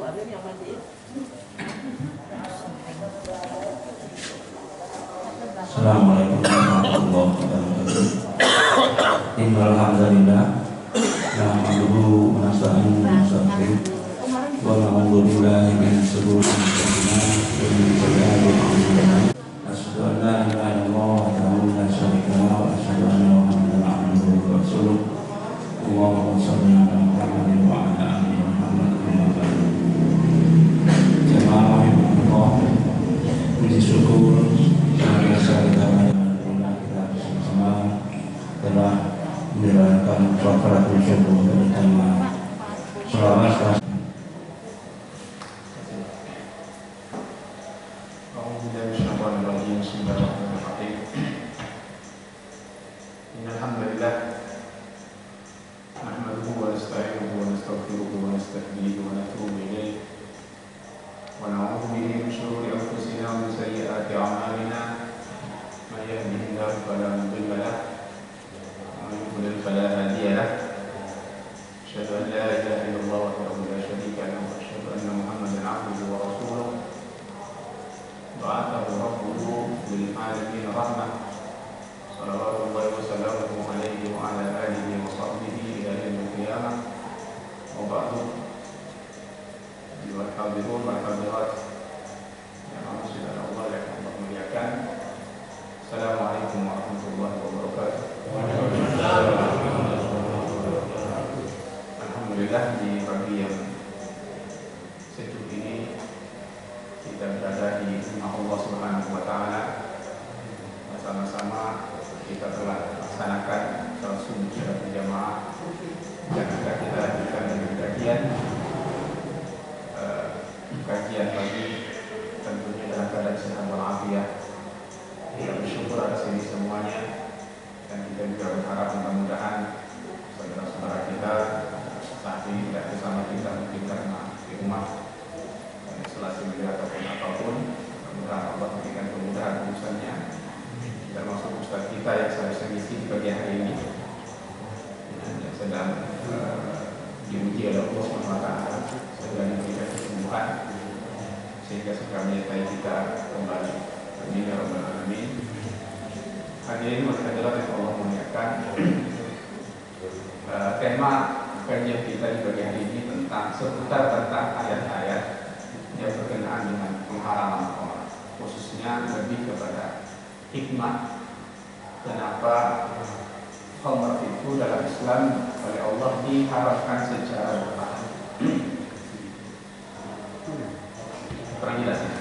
Assalamualaikum warahmatullahi wabarakatuh. Innal hamdalillah nahmaduhu wa nasta'inuhu wa nastaghfiruh wa na'udzu billahi min shururi anfusina wa min sayyiati a'malina. Asyhadu an la ilaha illallah wahdahu la syarika lahu wa asyhadu anna Muhammadan abduhu wa rasuluh. Allahumma shalli ala Muhammadin wa ala ali Muhammad kama barakta. Jamaah rahimahullah, puji syukur kita bersama-sama telah menjalankan prokaratul syukur dari tema selama di pagi yang sejuk ini kita berada di rumah Allah Subhanahu wa taala. Bersama-sama kita telah melaksanakan salat subuh secara berjamaah dan akan kita lanjutkan dengan kajian pagi tentunya dalam keadaan sehat walafiat. Kita bersyukur atas ini semuanya dan kita juga berharap mudah-mudahan saudara-saudara kita saat ini tidak bersama kita mungkin karena di rumah isolasi mandiri ataupun apapun. Mudah-mudahan Allah memberikan kemudahan urusannya, termasuk ustaz kita yang seharusnya ngisi di pagi hari ini yang sedang diuji oleh Allah SWT, sedang diberikan kesembuhan sehingga segera menyertai kita kembali. Amin ya rabbal alamin. Hadirin wa hadirat yang Allah muliakan, tema kajian kita di pagi hari ini seputar tentang ayat-ayat yang berkenaan dengan pengharaman khamr, khususnya lebih kepada hikmah kenapa khamr itu dalam Islam oleh Allah diharamkan secara bertahap. Kurang jelas ya?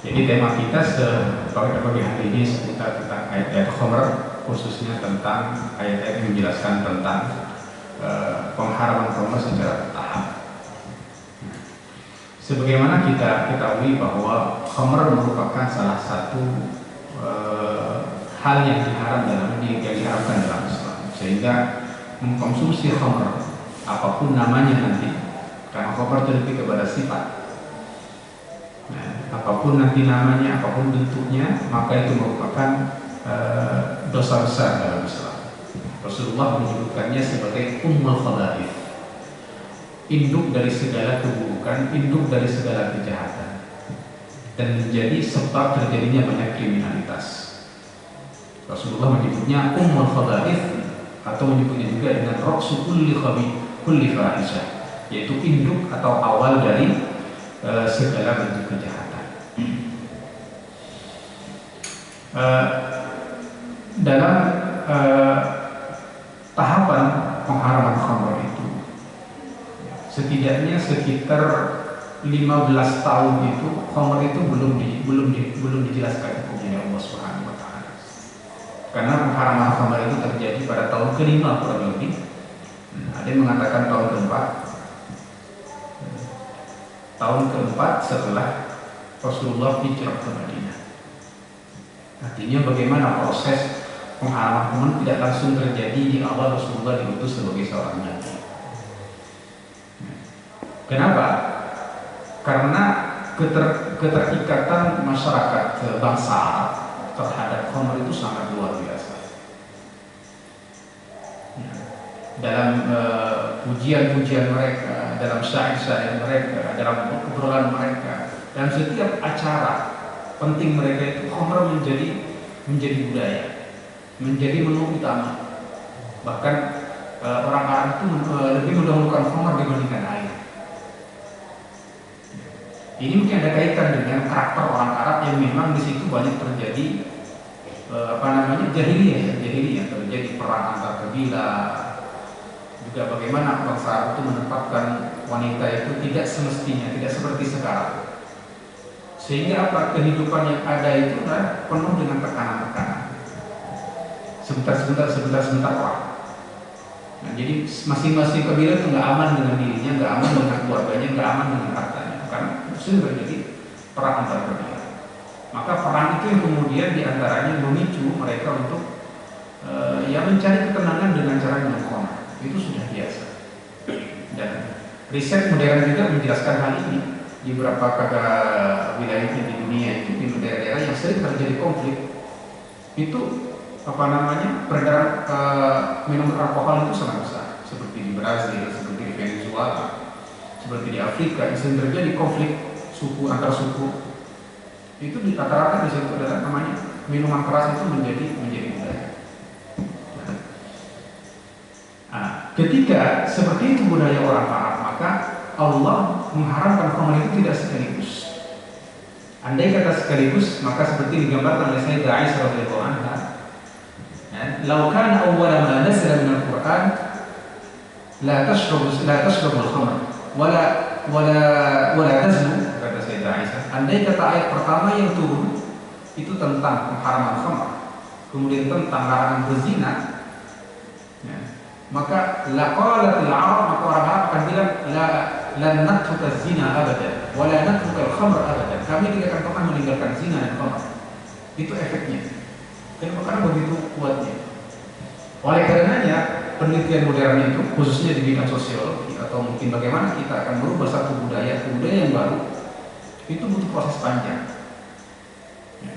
Jadi tema kita pada pagi hari ini seputar tentang ayat-ayat khamr, khususnya tentang ayat-ayat yang menjelaskan tentang pengharaman khamr secara bertahap. Sebagaimana kita ketahui bahwa khamr merupakan salah satu hal yang diharamkan dalam Islam, sehingga mengkonsumsi khamr apapun namanya nanti, karena khamr itu lebih kepada sifat. Apapun nanti namanya, apapun bentuknya, maka itu merupakan dosa besar dalam Islam. Rasulullah menyebutkannya sebagai ummul khaba'ith, induk dari segala keburukan, induk dari segala kejahatan, dan menjadi sebab terjadinya banyak kriminalitas. Rasulullah menyebutnya ummul khaba'ith, atau menyebutnya juga dengan raqsu kulli fahisyah, yaitu induk atau awal dari segala bentuk kejahatan. Dalam tahapan pengharaman khamr itu setidaknya sekitar 15 tahun itu khamr itu belum dijelaskan hukumnya Allah Subhanahu wa taala. Karena pengharaman khamr itu terjadi pada tahun ke-5 kurang lebih. Ada yang mengatakan tahun ke-4. Tahun ke-4 setelah Rasulullah hijrah ke Madinah. Artinya bagaimana proses pengharaman khamr tidak langsung terjadi di awal Rasulullah diutus sebagai seorang nabi. Kenapa? Karena keterikatan masyarakat bangsa Arab terhadap khamr itu sangat luar biasa. Dalam pujian-pujian mereka, dalam syair-syair mereka, dalam obrolan mereka, dan setiap acara penting mereka itu khamr menjadi budaya, menjadi menu utama. Bahkan orang Arab itu lebih mendahulukan khamr dibandingkan air. Ini mungkin ada kaitan dengan karakter orang Arab yang memang di situ banyak terjadi jahiliyah, terjadi perang antar kabilah. Juga bagaimana bangsa Arab itu menempatkan wanita itu tidak semestinya, tidak seperti sekarang. Sehingga kehidupan yang ada itu penuh dengan tekanan-tekanan. Sebentar wah. Nah, jadi masing-masing kabilah itu nggak aman dengan dirinya, nggak aman dengan keluarganya, nggak aman dengan hartanya, karena sudah terjadi perang antar kabilah. Maka perang itu yang kemudian diantaranya memicu mereka untuk mencari ketenangan dengan cara minum khamr. Itu sudah biasa. Dan riset modern juga menjelaskan hal ini di beberapa wilayah di dunia itu, di daerah-daerah yang sering terjadi konflik itu peredaran minuman alkohol itu sangat besar, seperti di Brazil, seperti di Venezuela, seperti di Afrika yang sering terjadi konflik suku antar suku. Itu di rata-rata di situ adalah minuman keras itu menjadi budaya. Nah, ketika seperti itu budaya orang Arab, maka Allah mengharamkan khamr itu tidak sekaligus. Andai kata sekaligus, maka seperti digambarkan oleh Sayyidah Aisyah radhiyallahu anha, "Lau kana awwala ma nazala min al-Qur'an la tashrabu al-khamr wala taznu." Kata Sayyidah Aisyah, andai kata ayat pertama yang turun itu tentang pengharaman khamr, kemudian tentang larangan berzina, maka laqalatil Arab, maka orang Arab akan bilang lan natruka zina abadan wa la natruka al-khamr abadan. Kami tidak akan pernah meninggalkan zina dan khamr. Itu efeknya. Kenapa? Karena begitu kuatnya. Oleh karenanya penelitian modern itu, khususnya di bidang sosiologi atau mungkin bagaimana kita akan merubah satu budaya yang baru, itu butuh proses panjang.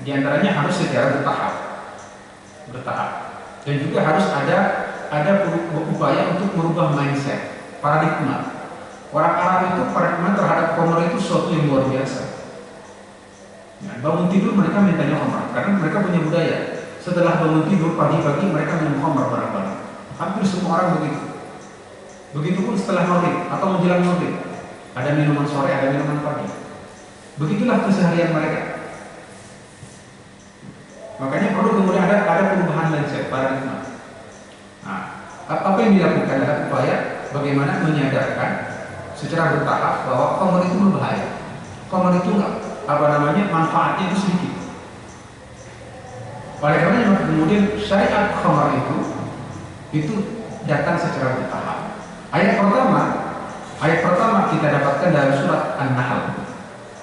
Di antaranya harus secara bertahap, dan juga harus ada upaya untuk merubah mindset, paradigma. Orang Arab itu paradigma terhadap khamr itu sesuatu yang luar biasa. Bangun tidur mereka mintanya khamr karena mereka punya budaya. Setelah bangun tidur pagi-pagi mereka minum khamr bareng-bareng. Hampir semua orang begitu. Begitupun setelah maghrib atau menjelang maghrib, ada minuman sore, ada minuman pagi. Begitulah keseharian mereka. Makanya perlu kemudian ada perubahan mindset, paradigma. Nah, apa yang dilakukan adalah upaya bagaimana menyadarkan secara bertahap bahwa khamr itu berbahaya. Khamr itu manfaatnya itu sedikit. Oleh karena kemudian syariat khamr itu datang secara bertahap. Ayat pertama kita dapatkan dalam surat An-Nahl.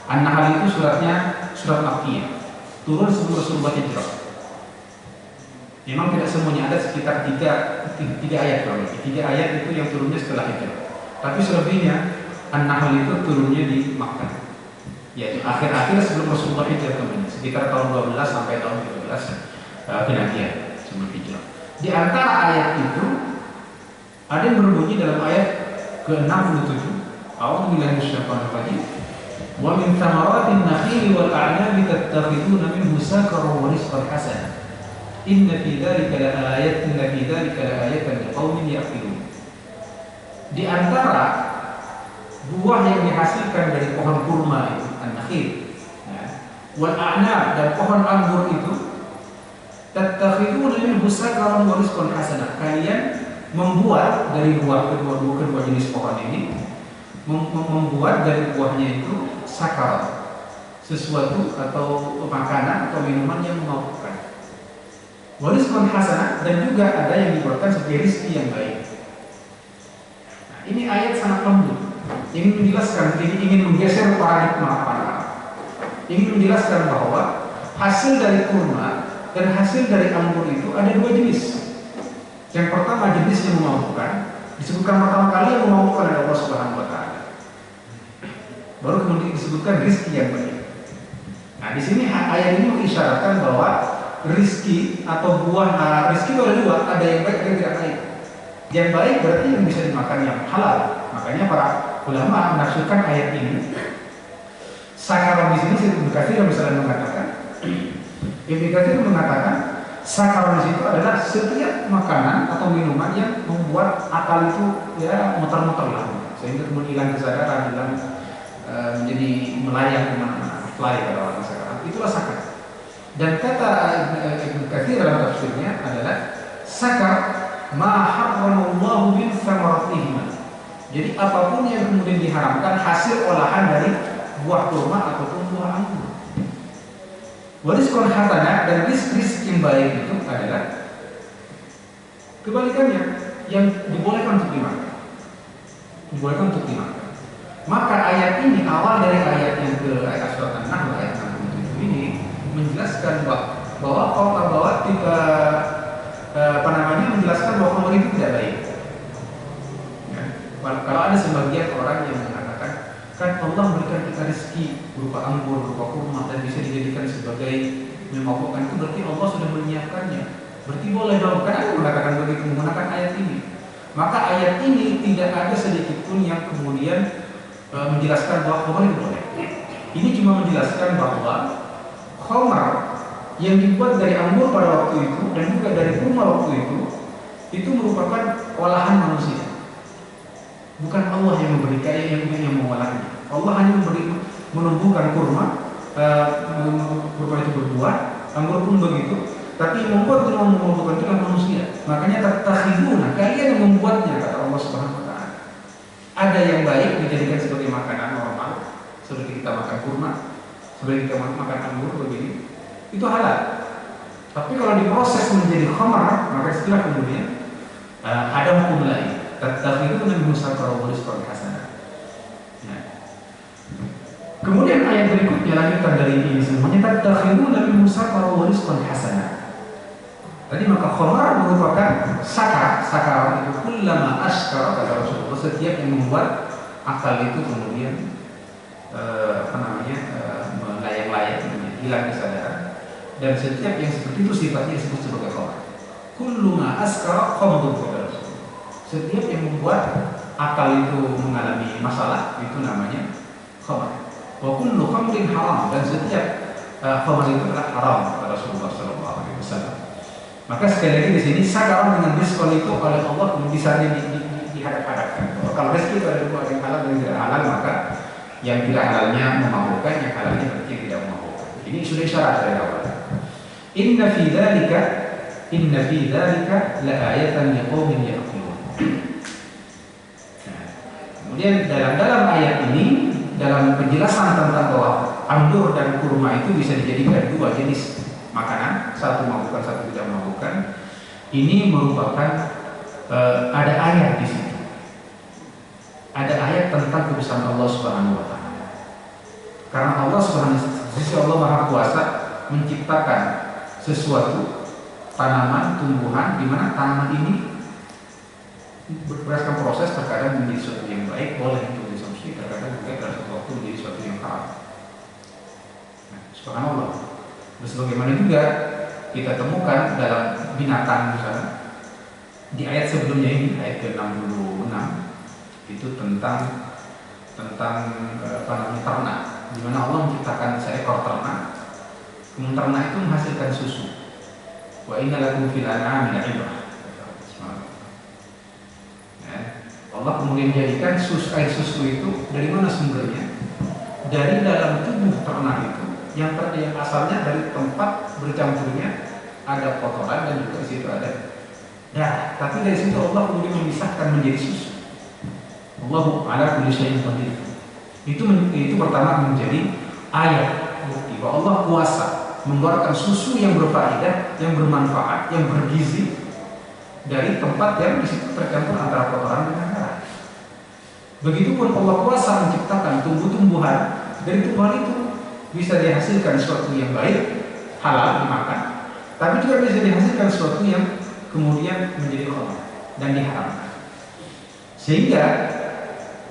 An-Nahl itu surat Makkiyah, turun sebelum Rasulullah hijrah. Memang tidak semuanya, ada sekitar tiga ayat kalau lebih. 3 ayat itu yang turunnya setelah hijrah. Tapi selebihnya An-Nahl itu turunnya di Makkah, yaitu akhir-akhir sebelum Rasulullah hijrah ke Madinah, sekitar tahun 12 sampai tahun 13 Hijriah sebelum hijrah. Di antara ayat itu ada yang berbunyi dalam ayat ke-67, A'udzubillahi minasyaitonir rajim. Wa min thamaratin nakhili wal a'nabi tattakhiduna minhu sakaran wa rizqan hasanan. Inna fi dzalika laayatan liqaumin ya'qilun. Di antara buah yang dihasilkan dari pohon kurma itu, an-nakhil, wal a'nab, dan pohon anggur itu, tattakhiduna minhu sakaran wa rizqan hasanan. Kalian membuat dari kedua jenis pohon ini, membuat dari buahnya itu sakar, sesuatu atau makanan atau minuman yang memabukkan. Warizqan hasanah, dan juga ada yang dibuatkan sebagai rezeki yang baik. Nah, ini ayat sangat lembut, ingin menjelaskan, ingin menggeser paradigma, ingin menjelaskan bahwa hasil dari kurma dan hasil dari anggur itu ada 2 jenis. Yang pertama jenis yang memabukkan, disebutkan pertama kali yang memabukkan oleh Allah Subhanahu wa taala. Baru kemudian disebutkan rezeki yang baik. Nah, di sini ayat ini mengisyaratkan bahwa rizki atau buah, rizki itu ada 2, ada yang baik, ada yang tidak baik. Yang baik berarti yang bisa dimakan yang halal. Makanya para ulama menafsirkan ayat ini. Sakaron di sini Ibnu Katsir misalnya mengatakan sakaron di situ adalah setiap makanan atau minuman yang membuat akal itu ya muter-muter lah, sehingga kemudian hilang kesadaran, hilang menjadi melayang kemana-mana, fly pada orang sekarang. Itulah sakar. Dan kata Ibnu Katsir dalam tafsirnya adalah sakar ma harramallahu min thamaratihi. Jadi apapun yang kemudian diharamkan hasil olahan dari buah kurma ataupun buah anggur. Warizqun hasanah, dan rizki yang baik itu adalah kebalikannya, yang dibolehkan untuk dimakan. Dibolehkan untuk dimakan. Maka ayat ini, awal dari ayat yang ke ayat surat An-Nahl ayat 67 ini menjelaskan bahwa menjelaskan bahwa khamr itu tidak baik. Ya. Kalau ada sebagian orang yang mengatakan, kan Allah memberikan kita rezeki berupa anggur, berupa kurma, dan bisa dijadikan sebagai memabukkan, itu berarti Allah sudah menyiapkannya. Berarti boleh dong, kan ada mengatakan begitu menggunakan ayat ini. Maka ayat ini tidak ada sedikit pun yang kemudian menjelaskan bahwa khamr itu boleh. Ini cuma menjelaskan bahwa khamr yang dibuat dari anggur pada waktu itu dan juga dari kurma waktu itu merupakan olahan manusia. Bukan Allah yang memberikan, yang mengolahnya. Allah hanya menumbuhkan kurma itu berbuah, anggur pun begitu. Tapi yang membuat dan menumbuhkan itu adalah manusia. Makanya tattakhiduna, kalian yang membuatnya, kata Allah Subhanahu wa taala. Ada yang baik dijadikan sebagai makanan normal, seperti kita makan kurma, seperti kita makan anggur begini, itu halal. Tapi kalau diproses menjadi khamar, maka istilah kemudian ada hukum lain. Tattakhiduna min musakara wa rizqan hasanah. Kemudian ayat berikutnya lanjutan dari ini semuanya, tattakhiduna min musakara wa rizqan hasanah. Tadi maka khamar merupakan sakar itu kullama askara, kata Rasulullah, setiap yang membuat akal itu kemudian melayang-layang, hilang kesadaran, dan setiap yang seperti itu sifatnya disebut sebagai khamar. Kullu ma askara khamrun, kata Rasulullah. Setiap yang membuat akal itu mengalami masalah itu namanya khamar. Wa kullu khamrin haram, dan setiap khamar itu adalah haram, kata Rasulullah sallallahu alaihi wasallam. Maka sekali lagi di sini sakaran dengan rizqan itu oleh Allah bisa dihadap-hadapkan. Kalau rezeki itu ada dua, yang halal dan tidak halal, maka yang tidak halalnya memabukkan, yang halalnya berarti tidak memabukkan. Ini sudah isyarat dari awal. Inna fi dzalika la ayatan liqaumin yaqilun. Kemudian dalam ayat ini, dalam penjelasan tentang bahwa anggur dan kurma itu bisa dijadikan dua jenis makanan, satu memabukkan, satu tidak memabukkan. Ini merupakan ada ayat di situ. Ada ayat tentang kebesaran Allah Subhanahu wa taala. Karena Allah Subhanahu Maha Kuasa menciptakan sesuatu tanaman, tumbuhan, di mana tanaman ini berdasarkan proses terkadang menjadi sesuatu yang baik, boleh untuk dikonsumsi, terkadang juga dalam suatu waktu menjadi sesuatu yang haram. Subhanallah. Sebagaimana juga kita temukan dalam binatang misalnya di ayat sebelumnya ini, ayat ke-66 itu tentang ternak, di mana Allah menciptakan seekor ternak. Kemudian ternak itu menghasilkan susu. Wa inna lakum fil an'ami la'ibrah. Allah kemudian menjadikan air susu itu dari mana sumbernya? Dari dalam tubuh ternak itu, yang asalnya dari tempat bercampurnya ada kotoran dan juga di situ ada darah. Tapi dari situ Allah kemudian memisahkan menjadi susu. Allahu ala kulli syai'in qadir. Itu pertama menjadi ayat bukti bahwa Allah kuasa mengeluarkan susu yang berfaedah, yang bermanfaat, yang bergizi dari tempat yang di situ tercampur antara kotoran dengan darah. Begitupun Allah kuasa menciptakan tumbuh-tumbuhan, dari tumbuhan itu bisa dihasilkan sesuatu yang baik, halal dimakan, tapi juga bisa dihasilkan sesuatu yang kemudian menjadi khamar dan diharamkan. Sehingga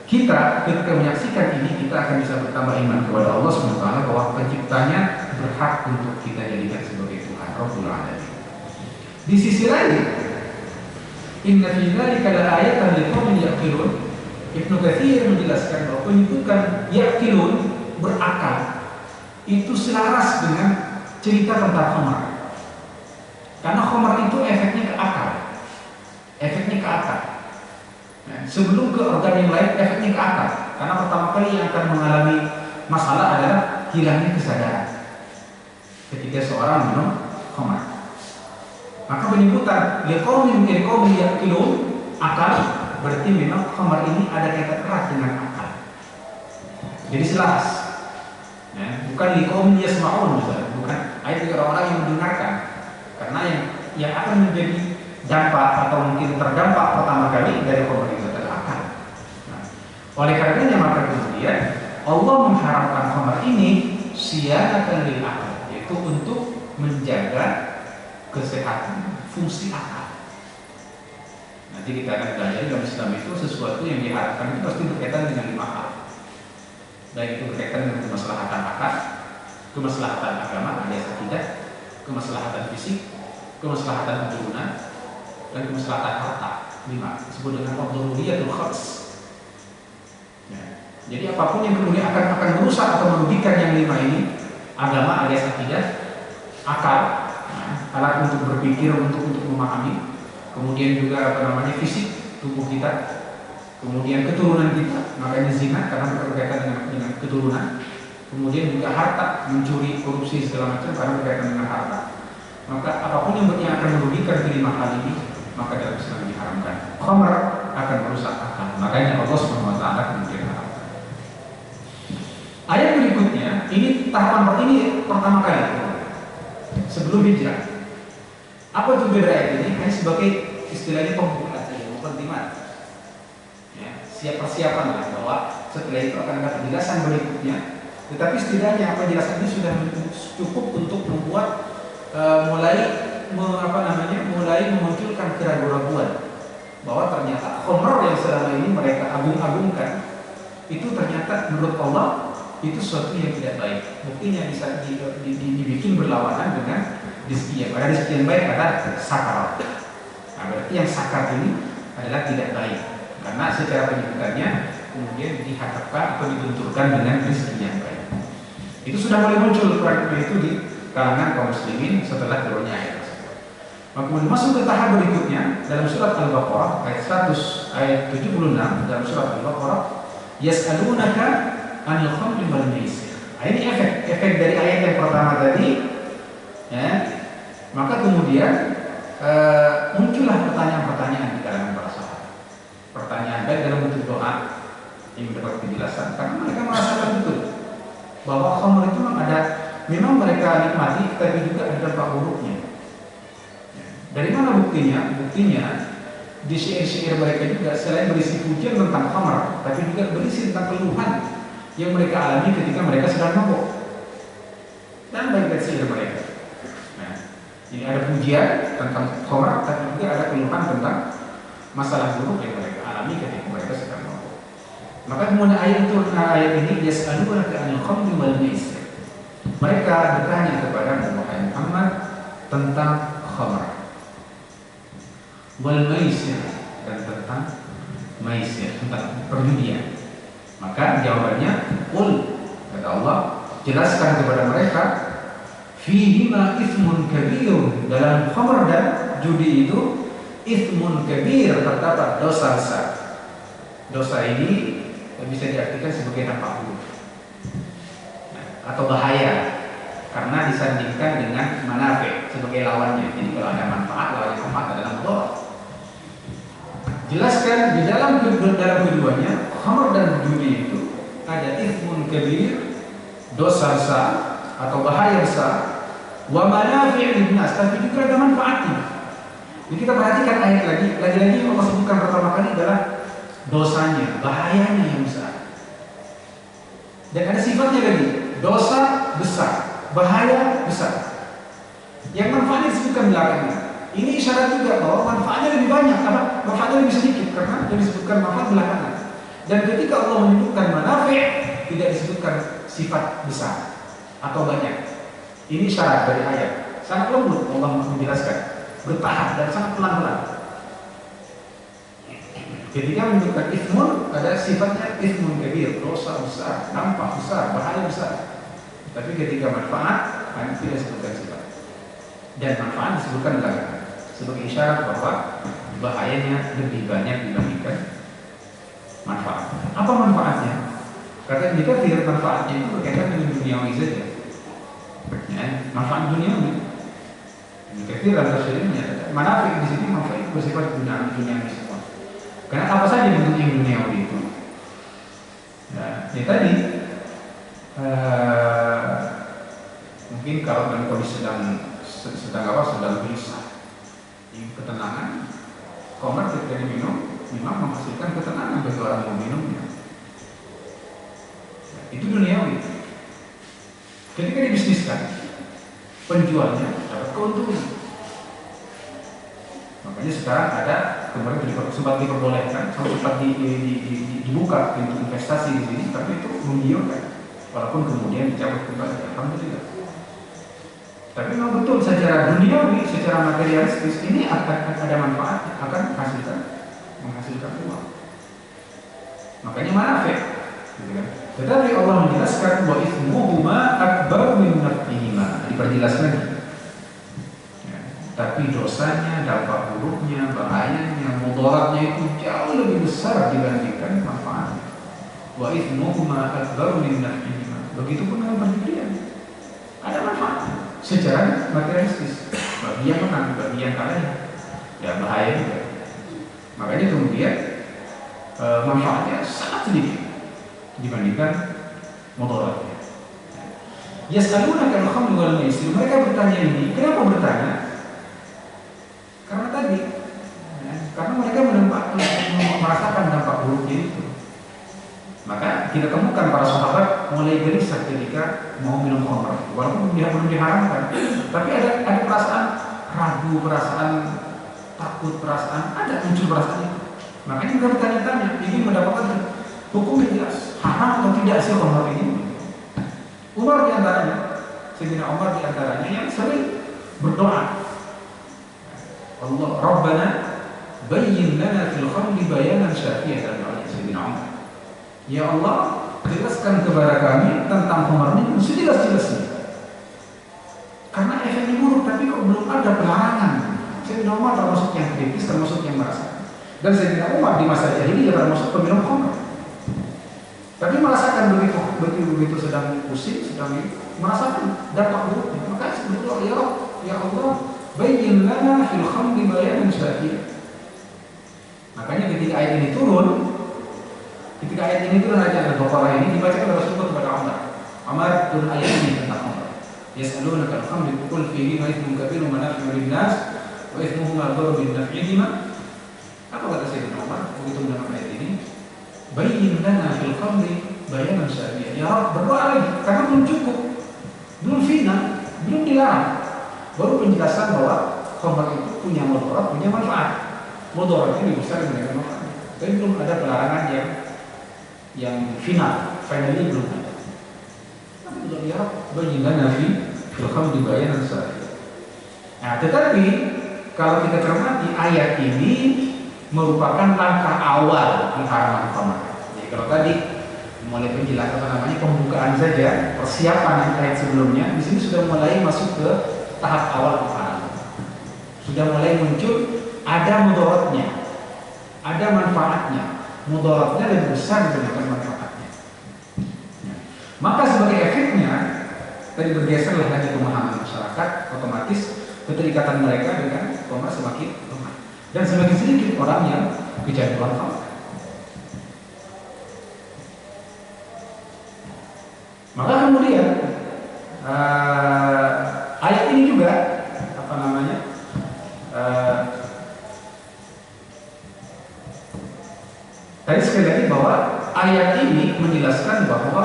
kita ketika menyaksikan ini, kita akan bisa bertambah iman kepada Allah SWT bahwa penciptanya berhak untuk kita jadikan sebagai Tuhan Rabbul Alamin. Di sisi lain, Inna fi dzalika laayatan liqaumin yaqilun. Ibnu Katsir menjelaskan bahwa penyebutan yaqilun, berakal, itu selaras dengan cerita tentang khamar. Karena khamar itu efeknya ke akal. Efeknya ke akal. Nah, sebelum ke organ yang lain, efeknya ke akal. Karena pertama kali yang akan mengalami masalah adalah hilangnya kesadaran ketika seorang minum khamar. Maka penyebutan liqaumin yaqilun, akal, berarti memang khamar ini ada kaitan erat dengan akal. Jadi selaras. Ya, bukan liqaumin yasma'un misalnya, bukan ayat orang-orang yang mendengarkan. Karena yang akan menjadi dampak atau mungkin terdampak pertama kali dari khamar itu adalah akal. Nah, oleh karenanya maka kemudian Allah mengharamkan khamar ini siyanatan lil akal, yaitu untuk menjaga kesehatan fungsi akal. Nanti kita akan belajar dalam Islam itu sesuatu yang diharapkan itu pasti berkaitan dengan 5 hal. Baik itu berkaitan dengan kemaslahatan akal, kemaslahatan agama alias akidah, kemaslahatan fisik, kemaslahatan keturunan, dan kemaslahatan harta. 5 disebut dengan ad-daruriyatul khams. Ya. Jadi apapun yang kemudian akan merusak atau merugikan yang 5 ini, agama alias akidah, akal, alat untuk berpikir, untuk memahami, kemudian juga fisik tubuh kita, kemudian keturunan kita, makanya zina karena berkaitan dengan keturunan, kemudian juga harta, mencuri, korupsi segala macam karena berkaitan dengan harta. Maka apapun yang akan merugikan kelima hal ini, maka dalam Islam diharamkan. Khamar akan merusak akal, makanya Allah SWT kemudian haramkan. Ayat berikutnya, ini tahapan ini pertama kali sebelum hijrah. Apa itu beda ayat ini? Hanya sebagai istilahnya pembukaan saja, mukadimah. Ya, siap persiapan lah bahwa setelah itu akan ada penjelasan berikutnya. Tetapi setidaknya penjelasan ini sudah cukup untuk membuat mulai memunculkan keraguan-raguan bahwa ternyata khamar yang selama ini mereka agung-agungkan itu ternyata menurut Allah itu sesuatu yang tidak baik. Buktinya bisa dibikin berlawanan dengan rizki yang ada. Rizki yang baik ada sakar. Nah, berarti yang sakar ini adalah tidak baik karena secara penyebutannya kemudian dihadapkan atau dibenturkan dengan rizki yang baik. Itu sudah mulai muncul praktik itu di kalangan kaum muslimin setelah turunnya ayat tersebut. Maka kemudian masuk ke tahap berikutnya dalam surat Al-Baqarah ayat 100 ayat 76 dalam surat Al-Baqarah, yas'alunaka 'anil khamri wal maisir. Ini efek dari ayat yang pertama tadi. Ya, maka kemudian muncullah pertanyaan-pertanyaan di kalangan para sahabat. Pertanyaan baik dalam bentuk doa yang mendapat penjelasan karena mereka merasakan betul bahwa khamr itu memang mereka nikmati, tapi juga ada dampak buruknya. Ya. Dari mana buktinya? Buktinya di syair-syair mereka juga selain berisi pujian tentang khamr, tapi juga berisi tentang keluhan yang mereka alami ketika mereka sedang mabuk. Dan baik dari syair mereka. Ini ada pujian tentang khamr, tapi juga ada keluhan tentang masalah buruk yang mereka alami ketika mereka sedang mabuk. Maka kemudian ayat ini yas'alunaka 'anil khamri wal maisir. Mereka bertanya kepada Muhammad Muhammad tentang khamr wal maisir dan tentang maisir, tentang perjudian. Maka jawabannya, qul, kata Allah, jelaskan kepada mereka, fihima ithmun kabir, dalam khamr dan judi itu ithmun kabir, terdapat dosa besar. Dosa ini bisa diartikan sebagai dampak buruk atau bahaya karena disandingkan dengan manafi sebagai lawannya. Jadi kalau ada manfaat, lawannya manfaat adalah mudarat. Jelaskan di dalam keduanya, khamr dan judi itu ada ithmun kabir, dosa besar atau bahaya besar, wa manafi' linnas, tapi juga ada manfaatnya. Jadi kita perhatikan ayat lagi yang Allah sebutkan pertama kali adalah dosanya, bahayanya yang besar. Dan ada sifatnya lagi, dosa besar, bahaya besar. Yang manfaatnya disebutkan belakangan. Ini isyarat juga bahwa manfaatnya lebih banyak, manfaatnya lebih sedikit karena yang disebutkan manfaat belakangan. Dan ketika Allah menyebutkan manafi', tidak disebutkan sifat besar atau banyak. Ini syarat dari ayat. Sangat lembut Allah menjelaskan, bertahap dan sangat pelan-pelan. Ketika menyebutkan ismun, ada sifatnya ismun kabir, dosa besar, dampak besar, bahaya besar. Tapi ketika manfaat, tidak disebutkan sifat. Dan manfaat disebutkan belakangan sebagai isyarat bahwa bahayanya lebih banyak dibandingkan manfaat. Apa manfaatnya? Kata Ibnu Katsir, manfaatnya itu berkaitan dengan duniawi saja. Ya, manfaat duniawi. Ibnu Katsir dalam tafsirnya menyatakan manfaat di sini manfaat bersifat duniawi semua. Karena apa saja bentuk yang duniawi itu? Nah, ya tadi mungkin kalau dalam kondisi sedang gelisah, ketenangan, khamar ketika diminum memang menghasilkan ketenangan bagi orang yang meminumnya. Itu duniawi. Ketika dibisniskan, penjualnya dapat keuntungan. Makanya sekarang ada kemarin sempat diperbolehkan, sempat dibuka pintu investasi di sini, tapi itu menggiurkan. Walaupun kemudian dicabut kembali, alhamdulillah. Tapi memang betul secara duniawi, secara materialistis ini akan ada manfaat, akan menghasilkan uang. Makanya manfaat, gitu kan? Tetapi Allah menjelaskan bahwa ismuhuma akbar min naf'ihima, diperjelas lagi. Ya, tapi dosanya, dampak buruknya, bahayanya, mudaratnya itu jauh lebih besar dibandingkan manfaatnya. Wa ismuhuma akbar min naf'ihima. Begitupun dengan perjudian, ada manfaatnya secara materialistis, bagi yang menang, bagi yang kalah, ya bahaya juga. Makanya kemudian manfaatnya sangat sedikit dibandingkan mudaratnya. Yas'alunaka al-khamri wal maisir. Mereka bertanya ini, kenapa bertanya? Karena tadi, ya, karena mereka merasakan dampak buruknya itu. Maka kita temukan para sahabat mulai gelisah ketika mau minum khamr, walaupun dia belum diharamkan, tapi ada perasaan ragu, perasaan takut, perasaan muncul perasaan itu. Makanya mereka bertanya-tanya, ingin mendapatkan hukum yang jelas, haram atau tidak sih khamr ini. Umar diantaranya, Sayyidina Umar diantaranya yang sering berdoa, Allah Rabbana bayyin lana fil khamri bayanan syafi'an. Sayyidina Umar, ya Allah, jelaskan kepada kami tentang khamr ini sejelas-jelasnya. Karena efeknya buruk, tapi kok belum ada pelarangan. Sayyidina Umar termasuk yang kritis, termasuk yang merasa. Dan Sayyidina Umar di masa jahiliyah termasuk peminum khamr. Tapi merasakan begitu sedang pusing, sedang merasakan dampak buruknya. Maka berdoa, ya Allah, bayyin lana fil khamri bayanan syafi'an. Makanya ketika ayat ini turun, ayat Al-Baqarah ini dibaca oleh Rasulullah kepada Umar. Umar turun ayat ini tentang Umar. Yas'alunaka al-khamri qul fihi ma ithmun kabirun wa manafi'u lin-nas wa ithmuhuma akbaru min naf'ihima. Apa kata Sayyidina Umar begitu mendengar ayat ini? Bayyin lana fil khamri bayanan syafi'an. Ya Rabb, berdoa lagi karena belum cukup. Belum final, belum dilarang. Baru penjelasan bahwa khamr itu punya mudarat, punya manfaat. Mudarat ini besar dibandingkan manfaat. Tapi belum ada pelarangan yang finally belum ada. Ya bayyinana fil khamri bayanan syafi'an. Nah, tetapi kalau kita cermati ayat ini merupakan langkah awal pengharaman khamr. Jadi kalau tadi mulai penjelasan pembukaan saja, persiapan yang ayat sebelumnya, di sini sudah mulai masuk ke tahap awal pengharaman. Sudah mulai muncul ada mudaratnya, ada manfaatnya. Mudaratnya lebih besar dibandingkan manfaatnya. Maka sebagai efeknya tadi bergeserlah lagi pemahaman masyarakat, otomatis keterikatan mereka dengan khamr semakin lemah dan semakin sedikit orang yang kecanduan khamr. Maka kemudian ayat ini juga tadi sekali lagi bahwa ayat ini menjelaskan bahwa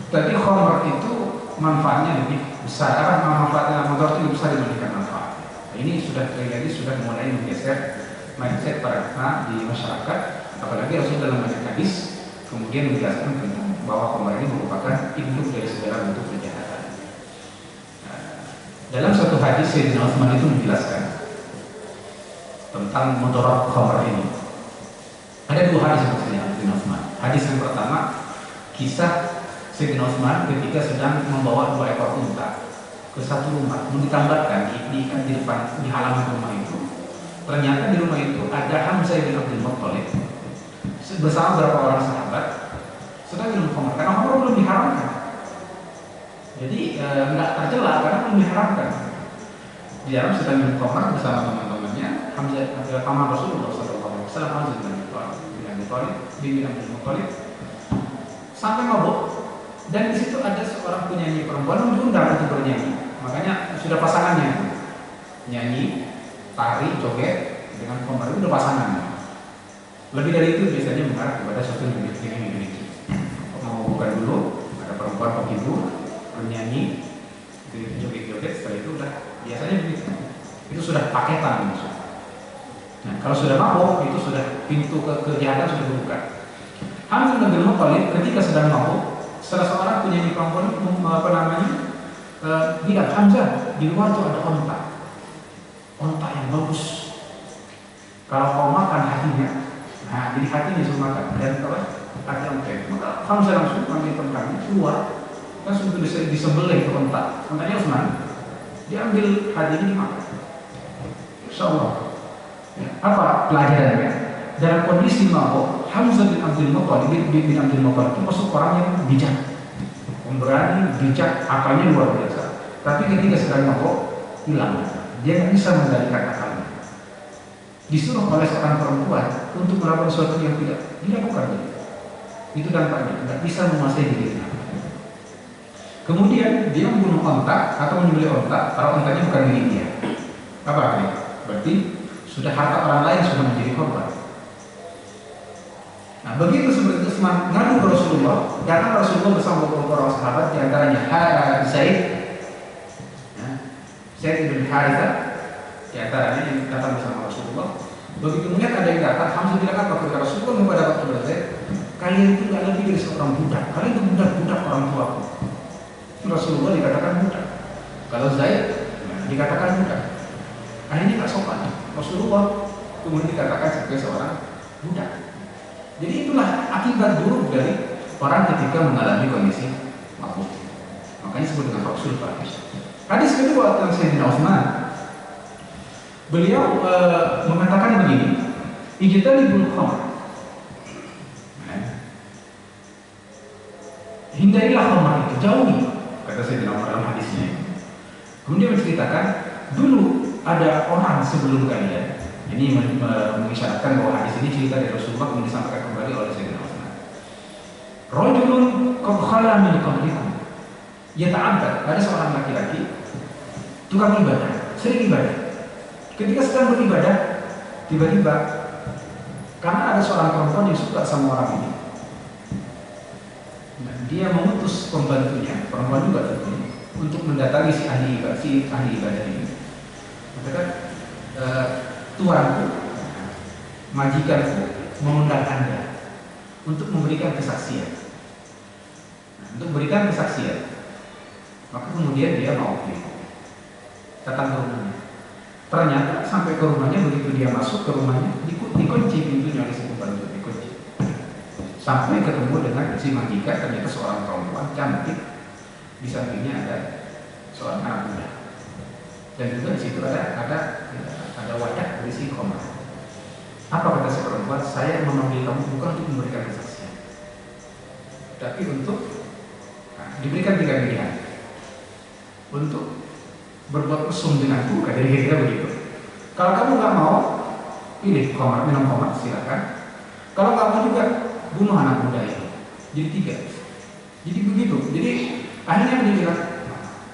tadi khamr itu manfaatnya lebih besar, manfaatnya mudarat lebih besar dibandingkan manfaat. Ini sudah terjadi, sudah mulai menggeser mindset para di masyarakat, apalagi Rasul dalam banyak hadis kemudian menjelaskan tentang bahwa khamr ini merupakan induk dari segala bentuk kejahatan. Dalam satu hadis Sayyidina Utsman itu menjelaskan tentang mudarat khamr ini. Ada dua hadis yang Sayyidina Utsman. Hadis yang pertama, kisah Sayyidina Utsman ketika sedang membawa 2 ekor unta ke satu rumah, mau ditambatkan di depan di halaman rumah itu. Ternyata di rumah itu ada Hamzah bin Abdul Muttalib bersama beberapa orang sahabat sedang minum khamr, karena khamr belum diharamkan. Jadi nggak tercela karena belum diharamkan. Di dalam sedang minum khamr bersama teman-temannya, Hamzah adalah paman Rasulullah SAW, Hamzah bin Abdul Muttalib sampai mabuk. Dan di situ ada seorang penyanyi perempuan yang diundang untuk bernyanyi. Makanya sudah pasangannya, nyanyi, tari, joget dengan khamr itu udah pasangannya. Lebih dari itu biasanya mengarah kepada suatu yang dimiliki. Mau bukan dulu, ada perempuan penghibur, bernyanyi, joget-joget, setelah itu udah biasanya begitu. Itu sudah paketan maksudnya. Nah, kalau sudah mabuk itu sudah pintu kejahatan sudah dibuka. Hamzah bin Abdul Muttalib ketika sedang mabuk, salah seorang penyanyi perempuan bilang, Hamzah, di luar itu ada onta yang bagus. Kalau kau makan hatinya, nah jadi hatinya suruh makan dan hati onta. Maka Hamzah langsung ambil tongkatnya keluar, langsung disembelih ke onta. Ontanya Utsman, diambil hatinya dimakan. Insyaallah. Ya, apa pelajarannya? Dalam kondisi mabuk, Hamzah bin Abdul Muttalib itu masuk orang yang bijak, pemberani, bijak, akalnya luar biasa. Tapi ketika sedang mabuk, hilang. Dia tidak bisa mengendalikan akalnya. Disuruh oleh seorang perempuan untuk melakukan sesuatu yang tidak dilakukan. Itu dampaknya, tidak bisa menguasai dirinya. Kemudian dia membunuh onta atau menyembelih onta, kalau ontanya bukan milik dia. Apa artinya? Berarti sudah harta orang lain sudah menjadi korban. Nah, begitu seperti Utsman ngadu ke Rasulullah, datang Rasulullah bersama beberapa orang sahabat, di antaranya Zaid bin Harithah, di antaranya yang datang bersama Rasulullah. Begitu melihat ada yang datang, Hamzah bilang apa kepada Rasulullah kepada Abu Zaid, kalian itu tidak lebih dari seorang budak, kalian itu budak-budak orang tuaku. Rasulullah dikatakan budak, kalau Zaid dikatakan budak. Akhirnya nggak sopan. Rasulullah kemudian dikatakan sebagai seorang budak. Jadi itulah akibat buruk dari orang ketika mengalami kondisi mabuk. Makanya disebut dengan Rasul Fahish. Hadis kedua tentang Sayyidina Utsman, beliau mengatakan begini, ijtanibul khamr. Hindarilah khamr itu, jauhi, kata Sayyidina Umar dalam hadisnya. Kemudian menceritakan, dulu ada orang sebelum kalian. Ini mengisyaratkan bahwa hadis ini cerita dari Rasulullah yang disampaikan kembali oleh Sayyidina Utsman. Rajulun qad khala min qablikum. Yata'abbad, ada seorang laki-laki tukang ibadah, sering ibadah. Ketika sedang beribadah, tiba-tiba karena ada seorang perempuan yang suka sama orang ini, nah, dia mengutus pembantunya, perempuan juga tentunya, untuk mendatangi si ahli ibadah ini. Katakan, tuanku, majikanku mengundang Anda untuk memberikan kesaksian. Nah, untuk memberikan kesaksian, maka kemudian dia mau datang ke rumahnya. Ternyata sampai ke rumahnya, begitu dia masuk ke rumahnya, dikunci pintunya oleh si pembantu, dikunci. Sampai ketemu dengan si majikan, ternyata seorang perempuan cantik, di sampingnya ada seorang anak muda. Dan juga di situ ada wadah berisi khamr. Apa kata si perempuan? Saya memanggil kamu bukan untuk memberikan kesaksian, tapi untuk diberikan 3 pilihan untuk berbuat mesum denganku, kira-kira begitu. Kalau kamu nggak mau, pilih khamr, minum khamr, silakan. Kalau nggak mau juga, bunuh anak muda ini. Jadi 3. Jadi begitu. Jadi akhirnya dia bilang,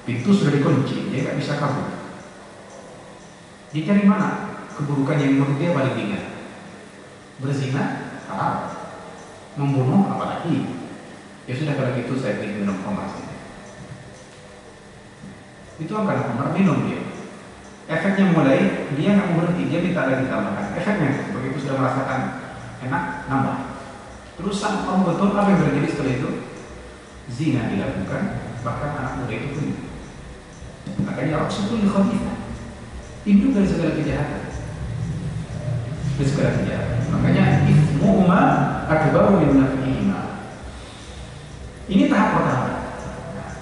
pintu sudah dikunci, dia nggak bisa kabur. Dia cari mana keburukan yang menurut dia paling ringan? Berzina, haram. Membunuh, apalagi. Ya sudah, kalau gitu saya pilih minum khamr. Itu akan khamr, minum dia. Efeknya mulai, dia nggak berhenti, dia minta lagi tambahkan. Efeknya, begitu sudah merasakan enak, nambah. Terus sampai betul apa yang terjadi setelah itu? Zina dilakukan, bahkan anak muda itu pun. Makanya Rasulullah khabithah, induk dari segala kejahatan. Dari segala kejahatan. Makanya ithmuhuma akbaru min naf'ihima. Ini tahap pertama.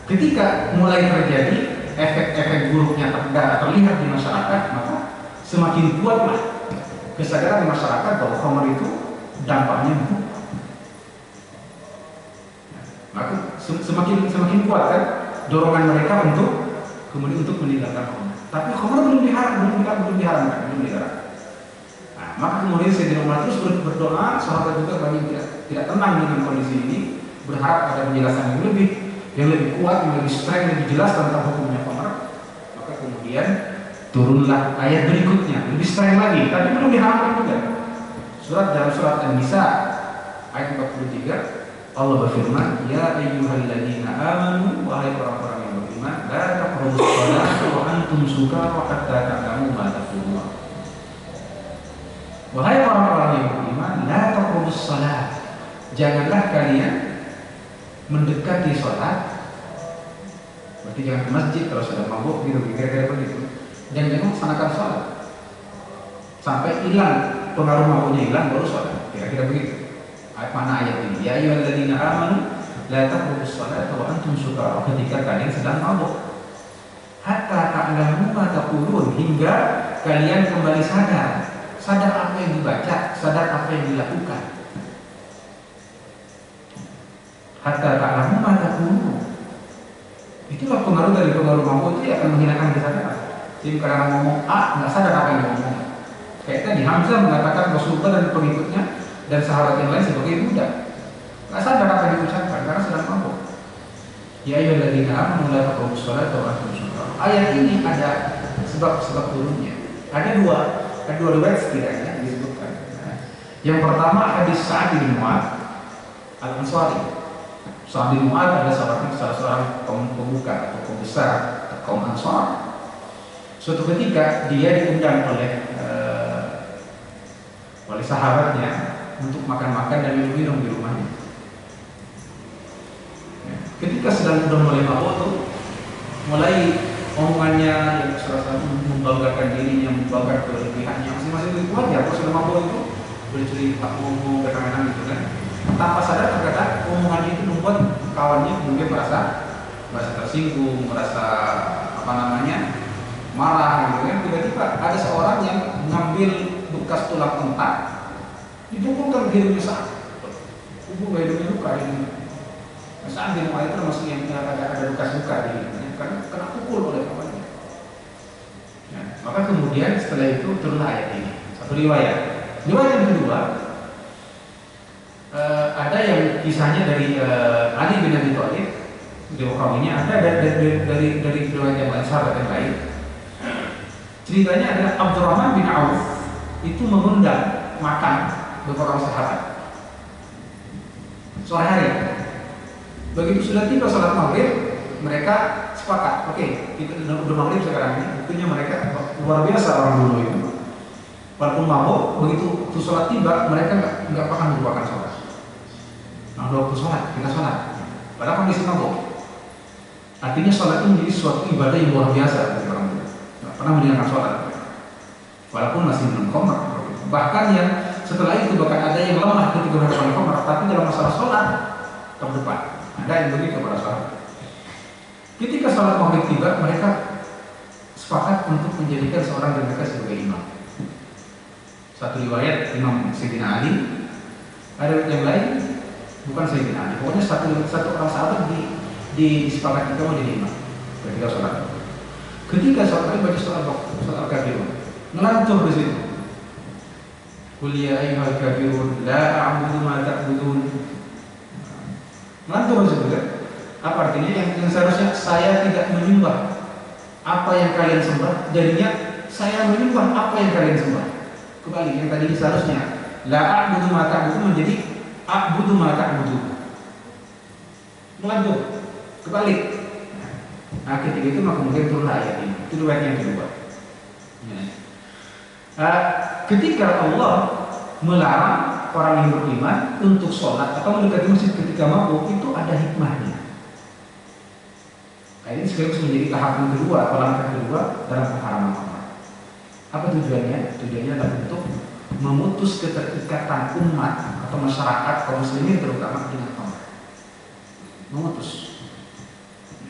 Ketika mulai terjadi efek-efek buruknya terlihat di masyarakat, maka semakin kuatlah kesadaran di masyarakat bahwa khamr itu dampaknya buruk. Maka semakin kuat kan dorongan mereka untuk kemudian untuk meninggalkan khamr. Tapi khamr belum diharamkan. Nah, maka kemudian Sayyidina Umar terus berdoa, sahabat juga banyak tidak tenang dengan kondisi ini, berharap ada penjelasan yang lebih kuat, yang lebih streng, lebih jelas tentang hukumnya khamr. Maka kemudian turunlah ayat berikutnya, lebih streng lagi, tapi belum diharamkan juga. Dalam surat An-Nisa ayat 43, Allah berfirman, ya ayyuhalladzina amanu, wahai orang-orang yang beriman, la taqrabus sholata wa antum sukara hatta ta'lamu ma taqulun. Wahai orang-orang yang beriman, la taqrabus sholat, janganlah kalian mendekati sholat. Berarti jangan ke masjid kalau sudah mabuk gitu, kira-kira begitu. Dan jangan melaksanakan sholat sampai hilang pengaruh mabuknya, hilang baru sholat, kira-kira begitu. Mana ayat ini? Ya ayyuhalladzina amanu la taqrabus sholata wa antum sukara, ketika kalian sedang mabuk. Hatta ta'lamu ma taqulun, hingga kalian kembali sadar apa yang dibaca, sadar apa yang dilakukan. Hatta ta'lamu ma taqulun. Itulah pengaruh dari pengaruh mabuk itu akan menghilangkan kesadaran. Jadi karena ngomong A, nggak sadar apa yang ngomong. Kayak tadi Hamzah mengatakan Rasulullah dan pengikutnya dan sahabat yang lain sebagai budak, nggak sadar apa yang diucapkan karena sedang mabuk. Ya ayyuhalladzina amanu la taqrabus sholata wa antum sukara. Ayat ini ada sebab turunnya. Ada dua riwayat setidaknya disebutkan. Yang pertama hadis Sa'ad bin Mu'adz Al-Ansari. Sa'ad bin Mu'adz adalah salah seorang pemuka atau pembesar kaum Ansar. Suatu ketika dia diundang oleh sahabatnya untuk makan-makan dan minum-minum di rumahnya. Ketika sedang sudah mulai mabuk tuh, mulai omongannya yang serasa membanggakan dirinya, membanggakan kelebihannya, masing-masing itu wajar. Kalau sudah mabuk itu bercerita, ngomong keterangan gitu kan. Tanpa sadar terkadang omongannya itu membuat kawannya mungkin merasa tersinggung, merasa marah gitu kan. Tiba-tiba ada seorang yang mengambil bekas tulang unta, dipukulkan ke hidungnya Sa'ad. Hidungnya luka ini. Sa'ad bin Mu'adz itu termasuk yang ada luka-luka di hidungnya karena kena pukul oleh kawannya. Ya, maka kemudian setelah itu turunlah ayat ini. Satu riwayat. Riwayat yang kedua, ada yang kisahnya dari Ali bin Abi Thalib. Rawinya ada dari riwayat yang lain, sahabat yang lain. Ceritanya adalah Abdurrahman bin Auf itu mengundang makan beberapa sahabat sore hari. Begitu sudah tiba sholat maghrib, mereka sepakat, oke, kita udah maghrib sekarang ini. Buktinya mereka luar biasa orang dulu itu. Walaupun mabuk, begitu sholat tiba, mereka nggak pernah melupakan sholat. Nah, waktu sholat, kita sholat. Padahal kondisi mabuk. Artinya sholat itu menjadi suatu ibadah yang luar biasa bagi orang dulu. Nggak pernah meninggalkan sholat, walaupun masih minum khamr. Bahkan yang setelah itu bahkan ada yang lemah ketika berhadapan khamr, tapi dalam masalah sholat terdepan. Ada yang begitu pada sholat. Ketika sholat maghrib tiba, mereka sepakat untuk menjadikan seorang dari mereka sebagai imam. Satu riwayat Imam Sayyidina Ali, ada yang lain bukan Sayyidina Ali. Pokoknya satu orang sahabat disepakati itu mau jadi imam ketika sholat. Ketika sholat baca surat Al-Kafirun, ngelantur di situ. Qul ya ayyuhal kafirun la a'budu ma ta'budun. Ngelantur di situ kan? Apa artinya? Yang seharusnya saya tidak menyembah apa yang kalian sembah, jadinya saya menyembah apa yang kalian sembah. Kembali yang tadi seharusnya la a'budu ma ta'budun menjadi a'budu ma ta'budun. Ngelantur, kebalik. Nah, ketika itu maka kemudian turun ayat ini. Itu riwayat yang kedua. Ketika Allah melarang orang yang beriman untuk sholat atau mendekati masjid ketika mabuk, itu ada hikmahnya. Nah, ini sekaligus menjadi tahapan kedua atau langkah kedua dalam pengharaman khamr. Apa tujuannya? Tujuannya adalah untuk memutus keterikatan umat atau masyarakat kaum muslimin terutama dengan khamr, memutus.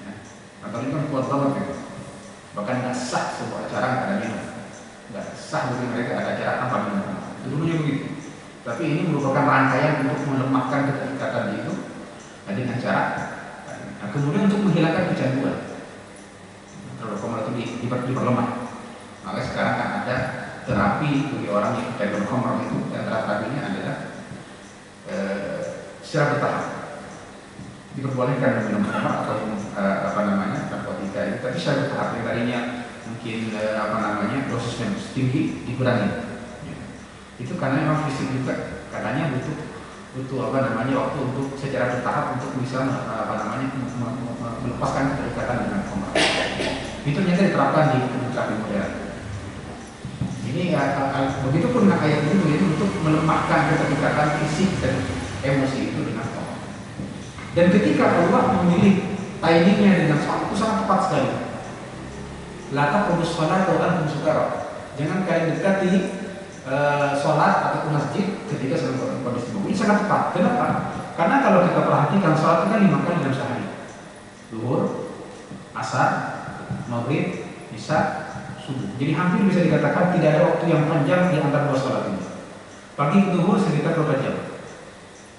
Ya. Atau ini kan kuat banget ya. Bahkan nggak sah sebuah acara nggak ada minum, nggak sah bagi mereka ada acara tanpa minum. Dulunya begitu. Tapi ini merupakan rangkaian untuk melemahkan keterikatan itu dengan cara, nah, kemudian untuk menghilangkan kecanduan. Kalau khamr itu diperlemah, maka sekarang kan ada terapi bagi orang yang pecandu khamr itu, dan terapinya adalah secara bertahap. Diperbolehkan minum khamr atau narkotika itu, tapi secara bertahap. Yang tadinya mungkin dosis yang tinggi dikurangi. Ya. Itu karena memang fisik juga katanya butuh waktu untuk secara bertahap untuk bisa melepaskan keterikatan dengan khamr. Itu ternyata diterapkan di terapi modern. Ini begitu pun ayat ini begitu untuk melemahkan keterikatan fisik dan emosi itu dengan Allah. Dan ketika Allah memilih timingnya dengan waktu sangat tepat sekali. La taqrabus sholata wa antum sukara. Jangan kalian dekati sholat atau ke masjid ketika sedang kondisi mabuk. Ini sangat tepat. Kenapa? Karena kalau kita perhatikan sholat itu kan 5 kali dalam sehari. Zuhur, asar, maghrib, isya, subuh. Jadi hampir bisa dikatakan tidak ada waktu yang panjang di antara dua sholat ini. Pagi zuhur sekitar berapa jam?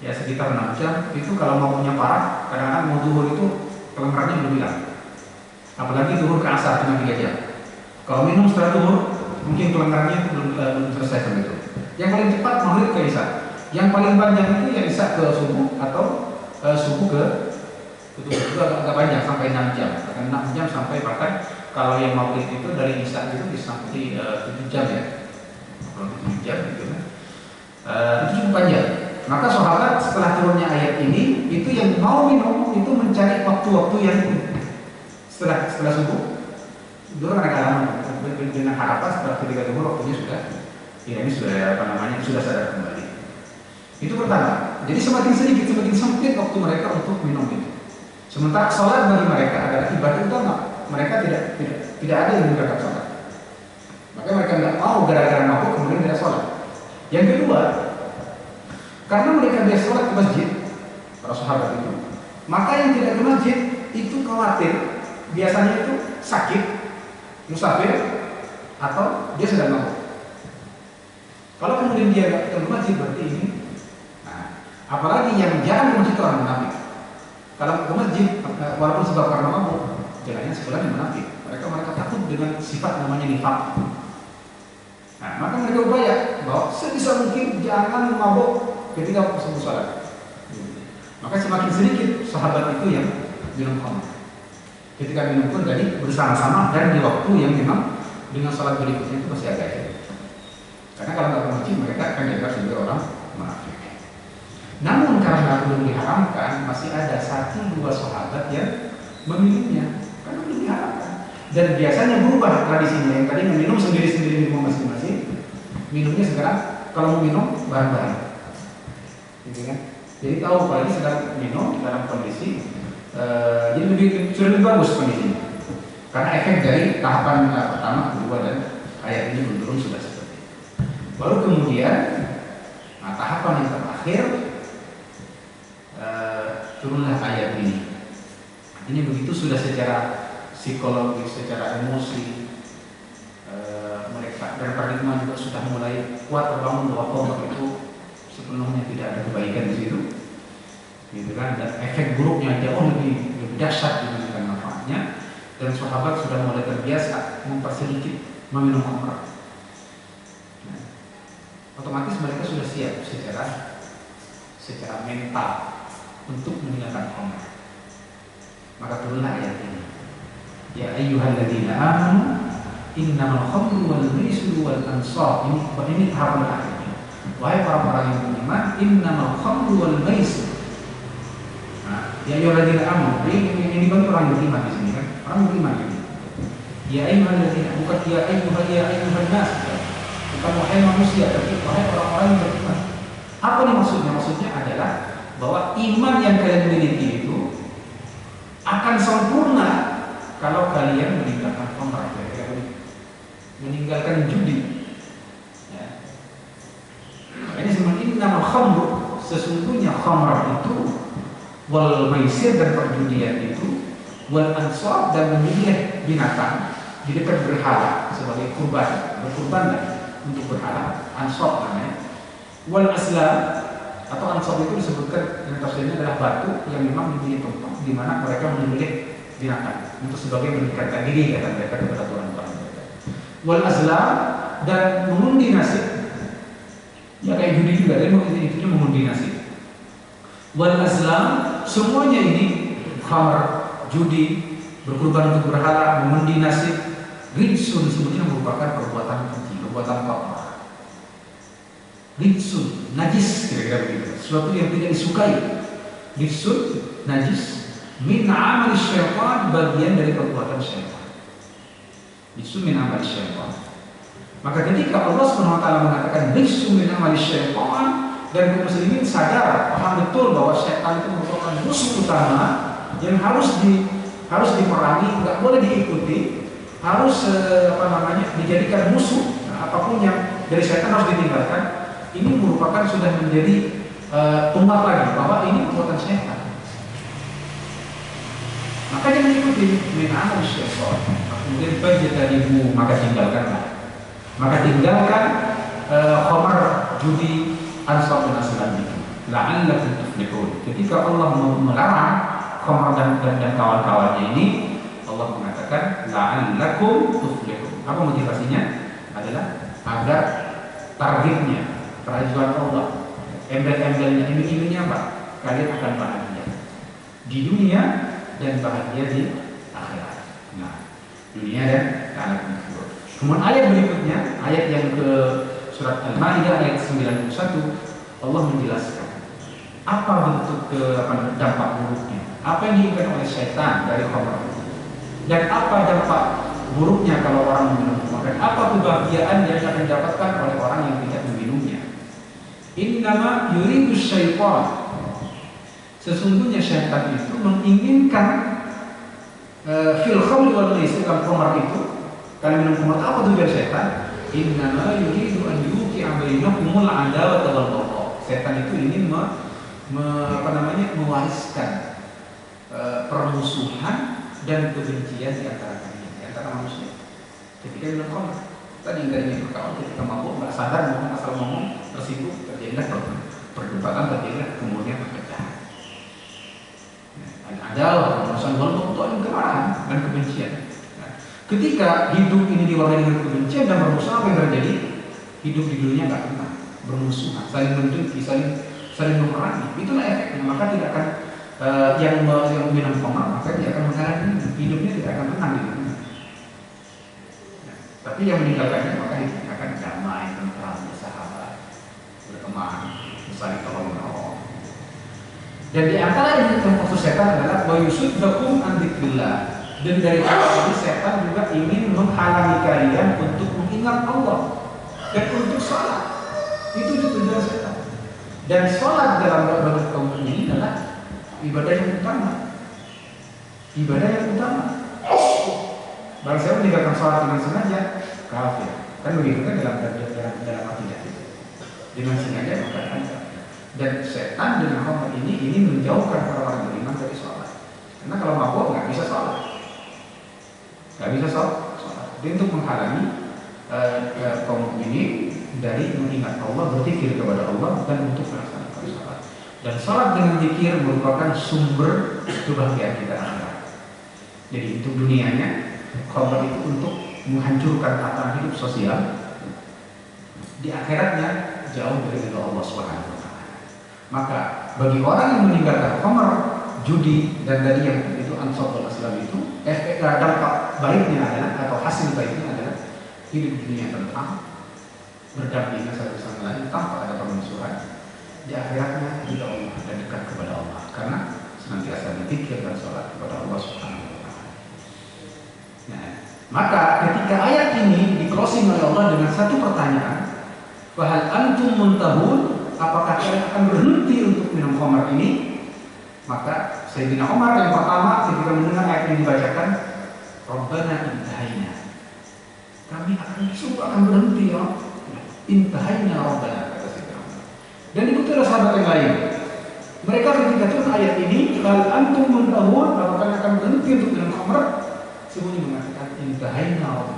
Ya sekitar 6 jam. Itu kalau mau punya parah, kadang-kadang mau zuhur itu kelengkarannya belum hilang. Apalagi zuhur ke asar cuma 3 jam. Kalau minum setelah zuhur, mungkin kelengkarannya itu belum selesai sampai itu. Yang paling cepat maghrib ke isya. Yang paling panjang itu ya isya ke subuh atau subuh ke itu agak panjang sampai 6 jam. Bahkan 6 jam sampai bahkan kalau yang maghrib itu dari isya itu bisa sampai 7 jam ya. Kalau 7 jam gitu kan. Itu cukup panjang. Maka sahabat setelah turunnya ayat ini itu yang mau minum itu mencari waktu-waktu yang setelah subuh. Dulu mereka lama dengan harapan setelah ketika zuhur waktunya sudah sudah sadar kembali. Itu pertama. Jadi semakin sempit waktu mereka untuk minum itu. Sementara sholat bagi mereka adalah ibadah utama. Mereka tidak ada yang meninggalkan sholat. Maka mereka nggak mau gara-gara mabuk kemudian tidak sholat. Yang kedua, karena mereka biasa sholat ke masjid, para sahabat itu, maka yang tidak ke masjid itu khawatir biasanya itu sakit, musafir, atau dia sedang mabuk. Kalau kemudian dia nggak ke masjid berarti ini. Nah, apalagi yang jarang ke masjid itu orang munafik. Kalau ke masjid walaupun sebab karena mabuk, jalannya sebenarnya munafik. Mereka takut dengan sifat namanya nifaq. Nah, maka mereka upaya bahwa sebisa mungkin jangan mabuk ketika waktu sholat. Maka semakin sedikit sahabat itu yang minum khamr. Ketika minum pun tadi bersama-sama dan di waktu yang memang dengan sholat berikutnya itu masih agak ya. Karena kalau nggak ke masjid mereka akan dianggap sebagai orang munafik. Namun karena belum diharamkan, masih ada 1-2 sahabat yang meminumnya karena belum diharamkan. Dan biasanya berubah tradisinya, yang tadi meminum sendiri-sendiri di rumah masing-masing, minumnya sekarang kalau mau minum bareng-bareng. Gitu kan? Jadi tahu apalagi sedang minum dalam kondisi jadi sudah lebih bagus kondisinya. Karena efek dari tahapan pertama, kedua dan ayat ini belum turun sudah seperti itu. Baru kemudian tahapan yang terakhir turunlah ayat ini. Ini begitu sudah secara psikologis, secara emosi mereka dan paradigma juga sudah mulai kuat terbangun bahwa khamr itu sepenuhnya tidak ada kebaikan di situ, gitu kan? Dan efek buruknya jauh lebih dahsyat dibandingkan manfaatnya. Dan sahabat sudah mulai terbiasa mempersedikit meminum khamr. Nah, otomatis mereka sudah siap secara mental untuk meninggalkan khamr. Maka turunlah ayat ini. Ya ayyuhalladzina amanu innamal khamru wal maisiru wal ansab. Ini tahapan akhirnya. Wahai para yang beriman, innamal khamru wal maisir. Nah, ya ayyuhalladzina amanu. Ini bagi orang beriman di sini kan. Orang beriman ini. Ya ayyuhalladzina, bukan ya ayyuhan nas. Bukan wahai manusia, tapi wahai orang-orang yang beriman. Apa nih maksudnya? Maksudnya adalah bahwa iman yang kalian miliki itu akan sempurna kalau kalian meninggalkan khamr, meninggalkan judi. Ya. Makanya sebenarnya innamal khamru sesungguhnya khamr itu, wal maisir dan perjudian itu, wal ansab dan menyembelih binatang di dekat berhala sebagai kurban, berkurban untuk berhala, ansab namanya. Wal aslam atau ansab itu disebutkan yang tafsirnya adalah batu yang memang menjadi tempat di mana mereka menyembelih binatang untuk sebagai mendekatkan diri kata mereka kepada Tuhan mereka. Wal azlam dan mengundi nasib, ya kayak judi juga, dia itu mengundi nasib. Wal azlam semuanya ini, khamr, judi, berkurban untuk berhala, mengundi nasib, rijsun sebetulnya merupakan perbuatan keji, perbuatan kotor. Rijsun, najis kira-kira begitu, sesuatu yang tidak disukai. Rijsun, najis, min amal syaitan, bagian dari perbuatan syaitan. Rijsun min amal syaitan. Maka ketika Allah SWT mengatakan rijsun min amal syaitan, dan kaum muslimin sadar, paham betul bahwa syaitan itu merupakan musuh utama yang harus diperangi, nggak boleh diikuti, harus dijadikan musuh. Apapun yang dari syaitan harus ditinggalkan. Ini merupakan sudah menjadi penguat lagi bahwa ini perbuatan syaitan. Maka jangan ikuti min amal syaitan. Kemudian fajtanibu, maka tinggalkanlah. Maka tinggalkan khamar, judi, ansab dan aslam itu. La'allakum tuflihun. Ketika Allah melarang khamar dan kawan-kawannya ini, Allah mengatakan la'allakum tuflihun. Apa motivasinya? Adalah agar targetnya, kerajuan Allah, embel-embelnya, iming-imingnya apa? Kalian akan bahagia di dunia dan bahagia di akhirat. Nah, dunia dan akhirat. Kemudian ayat berikutnya, ayat yang ke surat Al-Maidah ayat 91, Allah menjelaskan apa bentuk dampak buruknya, apa yang diinginkan oleh syaitan dari khamr, dan apa dampak buruknya kalau orang meminum khamr, dan apa kebahagiaan yang akan didapatkan oleh orang yang tidak meminumnya. Innama yuridu syaitan, sesungguhnya syaitan itu menginginkan fil khamri wal maisir, dalam khamr itu, kalau minum khamr apa tujuan syaitan? Innama yuridu an yuqi'a bainakumul adawata wal baghdha. Setan itu ingin mewariskan permusuhan dan kebencian di antara kalian, di antara manusia. Ketika minum khamr, tadi nggak ingin berkawan, ketika mabuk nggak sadar, ngomong asal ngomong, tersinggung, terjadilah perdebatan, terjadilah kemudian perpecahan. Adalah permusuhan wal baghdha, kemarahan dan kebencian. Ketika hidup ini diwarnai dengan kebencian dan permusuhan, apa yang terjadi? Hidup di dunia nggak tenang, bermusuhan, saling mendengki, saling memerangi. Itulah efeknya. Maka tidak akan yang minum khamr, maka dia akan mengalami hidupnya tidak akan tenang di dunia. Tapi yang meninggalkannya maka hidupnya akan damai, tentram, bersahabat, berteman, saling tolong menolong. Dan di antara yang maksud setan adalah wa yusuddakum an dzikrillah. Dan dari itu setan juga ingin menghalangi kalian untuk mengingat Allah dan untuk sholat. Itu tujuan setan. Dan sholat dalam berbagai kaum ini adalah ibadah yang utama. Ibadah yang utama. Barang siapa meninggalkan sholat dengan sengaja, kafir. Kan begitu kan dalam akidah itu. Dengan sengaja maka kafir. Dan setan dengan khamr ini menjauhkan orang beriman dari sholat. Karena kalau mabuk nggak bisa sholat. Gak bisa sholat. Dia untuk menghalangi kaum ini dari mengingat Allah, berzikir kepada Allah, dan untuk melaksanakan sholat. Dan sholat dengan zikir merupakan sumber kebahagiaan kita akhirat. Jadi untuk dunianya, khamr itu untuk menghancurkan tatanan hidup sosial. Di akhiratnya jauh dari ridha Allah Subhanahu wa Ta'ala. Maka bagi orang yang meninggalkan khamr, judi, dan tadi yang itu ansab wal aslam itu, dampak baiknya adalah, atau hasil baiknya adalah hidup di dunia tentram, berdampingan satu sama lain tanpa ada permusuhan. Di akhiratnya ridha Allah dan dekat kepada Allah karena senantiasa berzikir dan sholat kepada Allah Subhanahu wa Ta'ala. Nah, maka ketika ayat ini di-closing oleh Allah dengan satu pertanyaan, fahal antum muntahun, apakah kalian akan berhenti untuk minum khamr ini? Maka Sayyidina Umar yang pertama ketika mendengar ayat ini dibacakan, Rabbana intahaina, kami akan berhenti ya, intahaina Rabbana, kata Sayyidina Umar. Dan itu adalah sahabat yang lain. Mereka ketika turun ayat ini, hal antum muntahun, apakah akan berhenti untuk minum khamr? Semuanya mengatakan intahaina wa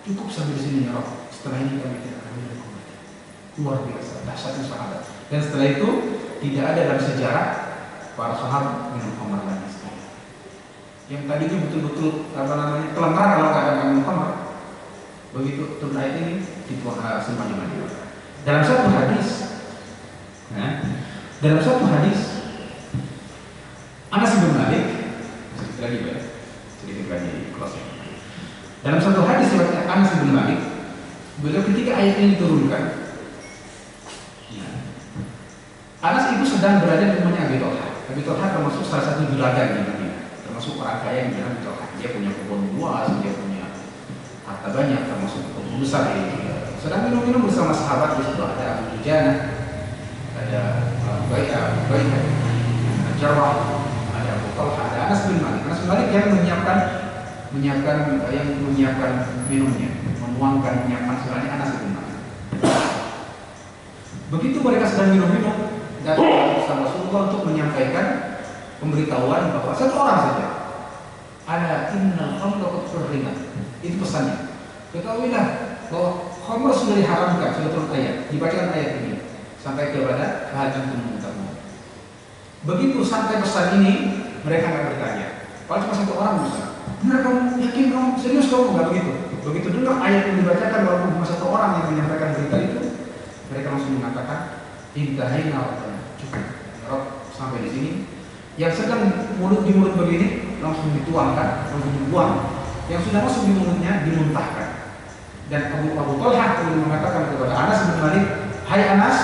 cukup sampai di sini ya Rabb. Setelah ini kami tidak akan minum khamr. Luar biasa dahsyatnya sahabat. Dan setelah itu tidak ada dalam sejarah para sahabat minum khamr lagi. Yang tadinya betul-betul kelengkar kalau nggak ada minum khamr. Begitu turun ayat ini dituang semuanya mandi. Dalam satu hadis, Anas bin Malik sedikit lagi closing. Dalam satu hadis riwayat Anas bin Malik, beliau ketika ayat ini diturunkan, Anas itu sedang berada di rumahnya Abi Thalha. Abi Thalha termasuk salah satu juragan di Madinah, termasuk orang kaya yang bilang Abi Thalha. Dia punya kebun luas, dia punya harta banyak, termasuk kebun besar. Sedang minum-minum bersama sahabat. Di situ ada Abu Dujana, ada Ubayyah, ada Jarrah, ada Abu Thalha, ada Anas bin Malik. Anas bin Malik yang menyiapkan minumnya, menyiapkan sebenarnya Anas bin Malik. Begitu mereka sedang minum-minum, datang bersama Rasulullah untuk menyampaikan pemberitahuan bahwa satu orang saja, ala innal khamra qad hurrimat. Itu pesannya. Ketahuilah bahwa khamr sudah diharamkan, sudah turun ayat, dibacakan ayat ini sampai kepada hajat muntahun. Begitu sampai pesan ini, mereka nggak bertanya. Kalau cuma satu orang bisa, benar kamu yakin kamu serius kamu nggak begitu? Begitu dengar ayat yang dibacakan walaupun cuma satu orang yang menyampaikan berita itu, mereka langsung mengatakan intahaina wa cukup. Rob sampai di sini. Yang sedang mulut di mulut begini langsung dituangkan, langsung dibuang. Yang sudah masuk di mulutnya dimuntahkan. Dan Abu Thalha kemudian mengatakan kepada Anas bin Malik, hai Anas,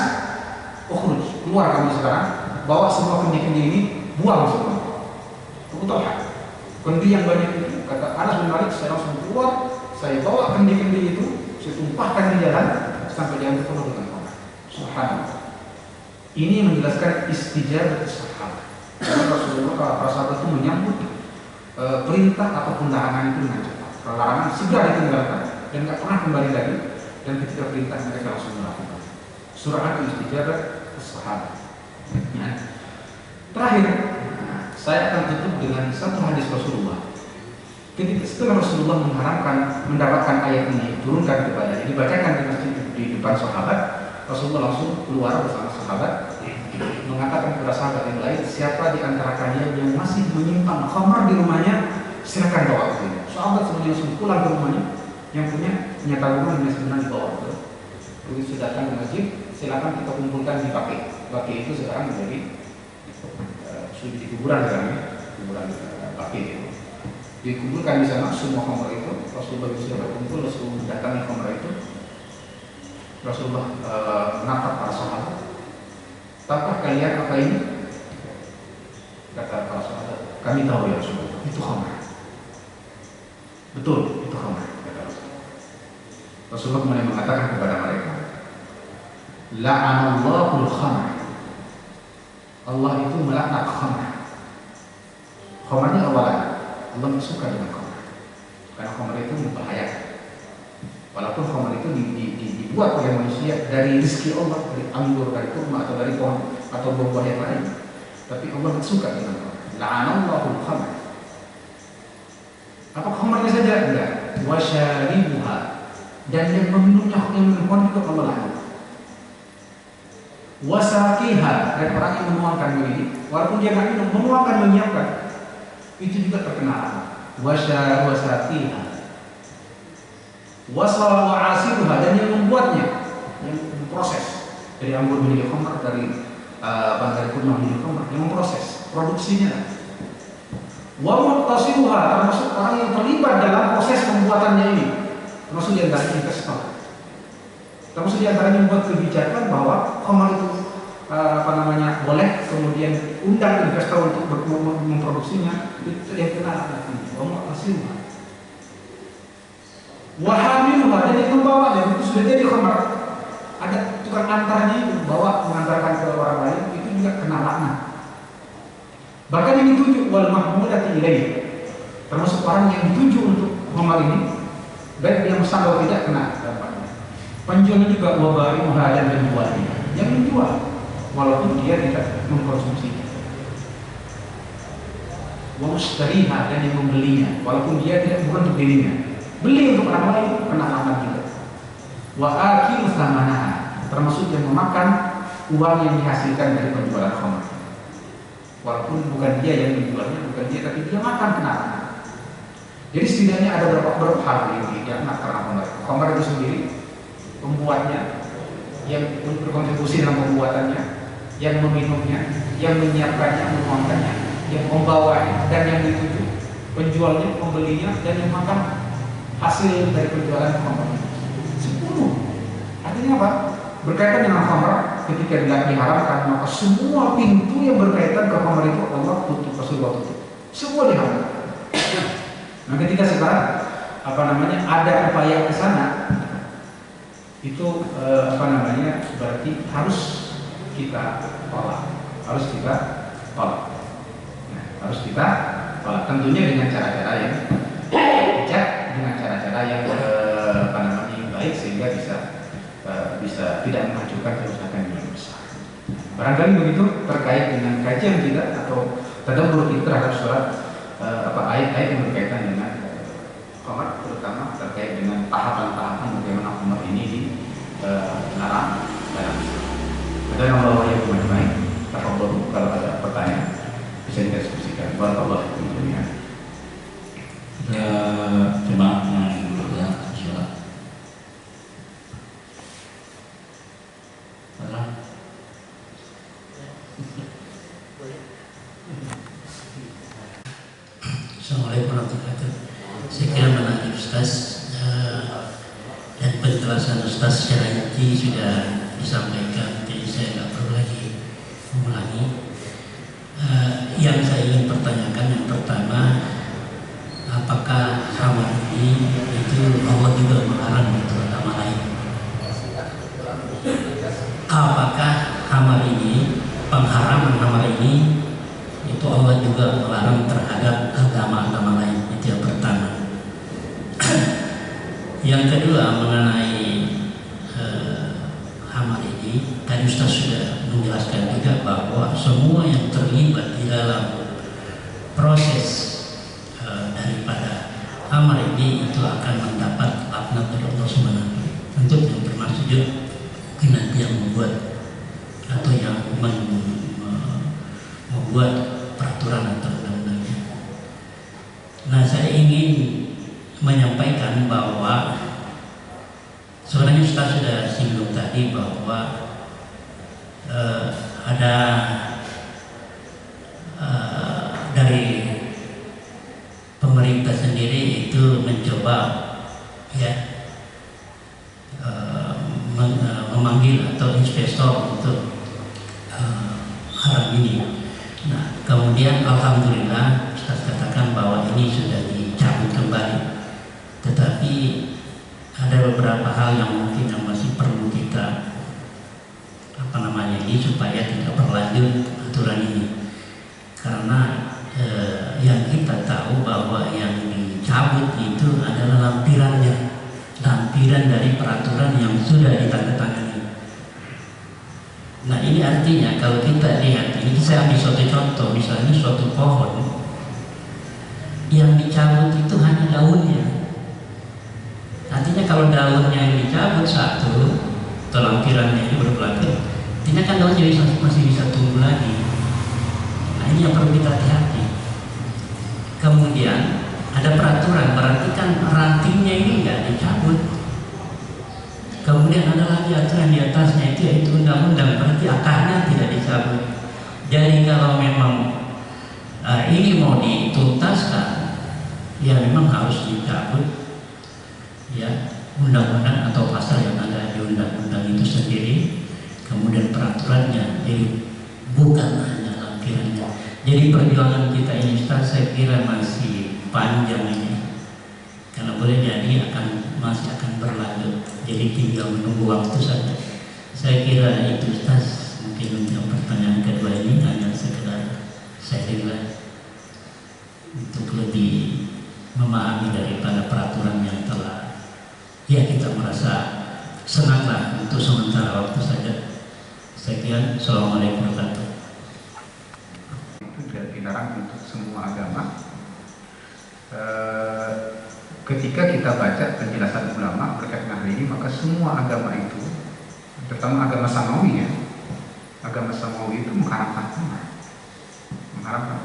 ukhruj, keluar kamu sekarang, bawa semua kendi-kendi ini, buang semua. Abu Thalha, kendi yang banyak itu, kata Anas bin Malik, saya langsung keluar, saya bawa kendi-kendi itu, saya tumpahkan di jalan sampai diambil penuh dengan orang. Subhanallah. Ini menjelaskan istijabah sahabat. Karena Rasulullah para sahabat itu menyambut perintah ataupun larangan itu dengan cepat. Larangan segera ditinggalkan dan tidak pernah kembali lagi. Dan ketika perintah mereka langsung melakukan. Surah al-istijabah sahabat. Ya. Terakhir, saya akan tutup dengan satu hadis Rasulullah. Ketika setelah Rasulullah mendapatkan ayat ini turunkan kepada, dibacakan di masjid di depan sahabat, Rasulullah langsung keluar bersama sahabat mengatakan kepada sahabat yang lain, siapa di antara kalian yang masih menyimpan khamar di rumahnya, silakan bawa ke sini. Sahabat semuanya langsung pulang ke rumahnya, yang punya tabungan yang sebenarnya dibawa ke. Begitu sudah datang ke masjid, silakan kita kumpulkan di baki itu sekarang menjadi sudah di kuburan sekarang, kuburan baki itu. Dikumpulkan di sana semua khamar itu. Rasulullah sudah berkumpul, Rasulullah datangi khamar itu. Rasulullah menatap para sahabat. Tahukah kalian apa ini? Kata para sahabat, kami tahu ya Rasulullah, itu khamar. Betul, itu khamar, kata Rasulullah. Rasulullah kemudian mengatakan kepada mereka, la'anallahul khamar. Allah itu melaknat khamar. Khamarnya awalan, Allah suka dengan khamar. Karena khamar itu membahayakan. Walaupun khamar itu dibuat oleh manusia dari rezeki Allah, dari anggur, dari kurma atau dari pohon atau buah-buah yang lain, tapi Allah tidak suka dengan khamar. La'anallahul khamar. Apa khamarnya saja? Enggak. Wasyaribuha, dan yang meminumnya, yang meminumnya itu Allah laknat. Wasaqiha, dan orang yang menuangkan ini, walaupun dia tidak minum, menuangkan, menyiapkan, itu juga terkena. Wasaqiha. Wa'asiruha, dan yang membuatnya, yang memproses dari anggur menjadi khamar, dari kurma menjadi khamar, yang memproses produksinya. Wa muqtasiruha, termasuk orang yang terlibat dalam proses pembuatannya ini, termasuk di antaranya investor, termasuk di antaranya membuat kebijakan bahwa khamar itu boleh, kemudian undang investor untuk memproduksinya, itu yang kena nanti. Wa muqtasiruha. Wahamiluha, dan yang membawanya itu sudah jadi khamar. Ada tukang antarnya itu bawa mengantarkan ke orang lain, itu juga kena laknat. Bahkan yang dituju wal mahmudati ilaihi, termasuk orang yang dituju untuk khamar ini, baik dia mesan atau tidak, kena dampaknya. Penjualnya juga wabarimuha, dan menjualnya, yang menjual, walaupun dia tidak mengkonsumsi. Wa mushtariha, dan yang membelinya, walaupun dia tidak, bukan untuk dirinya, beli untuk orang lain, kena laknat juga. Wa akilu thamanaha, termasuk yang memakan uang yang dihasilkan dari penjualan khamr. Walaupun bukan dia yang menjualnya, bukan dia, tapi dia makan, kena laknat. Jadi setidaknya ada beberapa hal yang dilaknat karena khamr. Khamr itu sendiri, pembuatnya, yang berkontribusi dalam pembuatannya, yang meminumnya, yang menyiapkannya, menuangkannya, yang membawanya, dan yang dituju, penjualnya, pembelinya, dan yang makan hasil dari penjualan khamr. 10. Artinya apa? Berkaitan dengan khamr, ketika diharamkan, maka semua pintu yang berkaitan ke khamr itu Allah tutup, Rasulullah tutup. Semua diharamkan. Nah, ketika sekarang ada upaya ke sana, itu berarti harus kita tolak, harus kita tolak. Tentunya dengan cara-cara yang bijak, dengan cara-cara yang baik, sehingga bisa tidak mengajukan kerusakan yang besar. Barangkali begitu terkait dengan kajian kita atau tadabbur kita terhadap surat ayat-ayat yang berkaitan dengan khamr, terutama terkait dengan tahapan-tahapan bagaimana khamr ini dilarang dalam Islam. Ada yang bawa yang baik, kalau ada pertanyaan bisa didiskusikan. Barakallahu fiikum jami'an. Jemaah yang berdoa, insyaallah. Assalamualaikum warahmatullahi wabarakatuh. Saya kira menarik Ustaz, dan penjelasan Ustaz secara inti sudah disampaikan, jadi saya tidak perlu lagi mengulangi. Yang saya ingin pertanyakan yang pertama, apakah khamr ini itu Allah juga melarang untuk agama lain? Apakah khamr ini, pengharaman khamr ini itu Allah juga melarang terhadap agama-agama lain? Itu yang pertama. Yang kedua, mengenai khamr ini, tadi Ustaz sudah menjelaskan juga bahwa semua yang terlibat di dalam proses daripada khamr ini itu akan mendapat laknat dari Allah SWT. Tentu yang termasuk juga nanti yang membuat atau yang membuat peraturan atau undang-undangnya. Nah, saya ingin menyampaikan bahwa sebenarnya Ustaz sudah singgung tadi bahwa ada dari pemerintah sendiri itu mencoba memanggil atau investor untuk haram ini. Nah, kemudian alhamdulillah Ustaz katakan bahwa ini sudah dicabut kembali. Tetapi ada beberapa hal yang mungkin yang masih perlu kita ini supaya tidak berlanjut aturan ini. Karena yang kita tahu bahwa yang dicabut itu adalah lampirannya, lampiran dari peraturan yang sudah ditandatangani. Nah, ini artinya kalau kita lihat, ini saya ambil suatu contoh, misalnya suatu pohon yang dicabut itu hanya daunnya. Artinya kalau daunnya yang dicabut satu, atau lampirannya ini berbelanjut, artinya kan daunnya masih bisa tumbuh lagi. Nah, ini yang perlu kita hati-hati. Kemudian ada peraturan, berarti kan rantingnya ini nggak dicabut. Kemudian ada lagi aturan di atasnya, itu yaitu undang-undang, berarti akarnya tidak dicabut. Jadi kalau memang ini mau dituntaskan, ya memang harus dicabut ya undang-undang atau pasal yang ada di undang-undang itu sendiri, kemudian peraturannya, jadi bukan hanya lampirannya. Jadi perjuangan kita ini, Ustaz, saya kira masih panjang ini, karena boleh jadi masih akan berlanjut. Jadi tinggal menunggu waktu saja. Saya kira itu, Ustaz. Mungkin untuk pertanyaan kedua ini hanya sekedar sharing lah, untuk lebih memahami daripada peraturan yang telah ya kita merasa senanglah untuk sementara waktu saja sekian. Assalamualaikum warahmatullahi wabarakatuh. Itu tidak dilarang untuk semua agama. Ketika kita baca penjelasan ulama berkaitan hal ini, maka semua agama itu, terutama agama Samawi ya, agama Samawi itu mengharamkan khamr.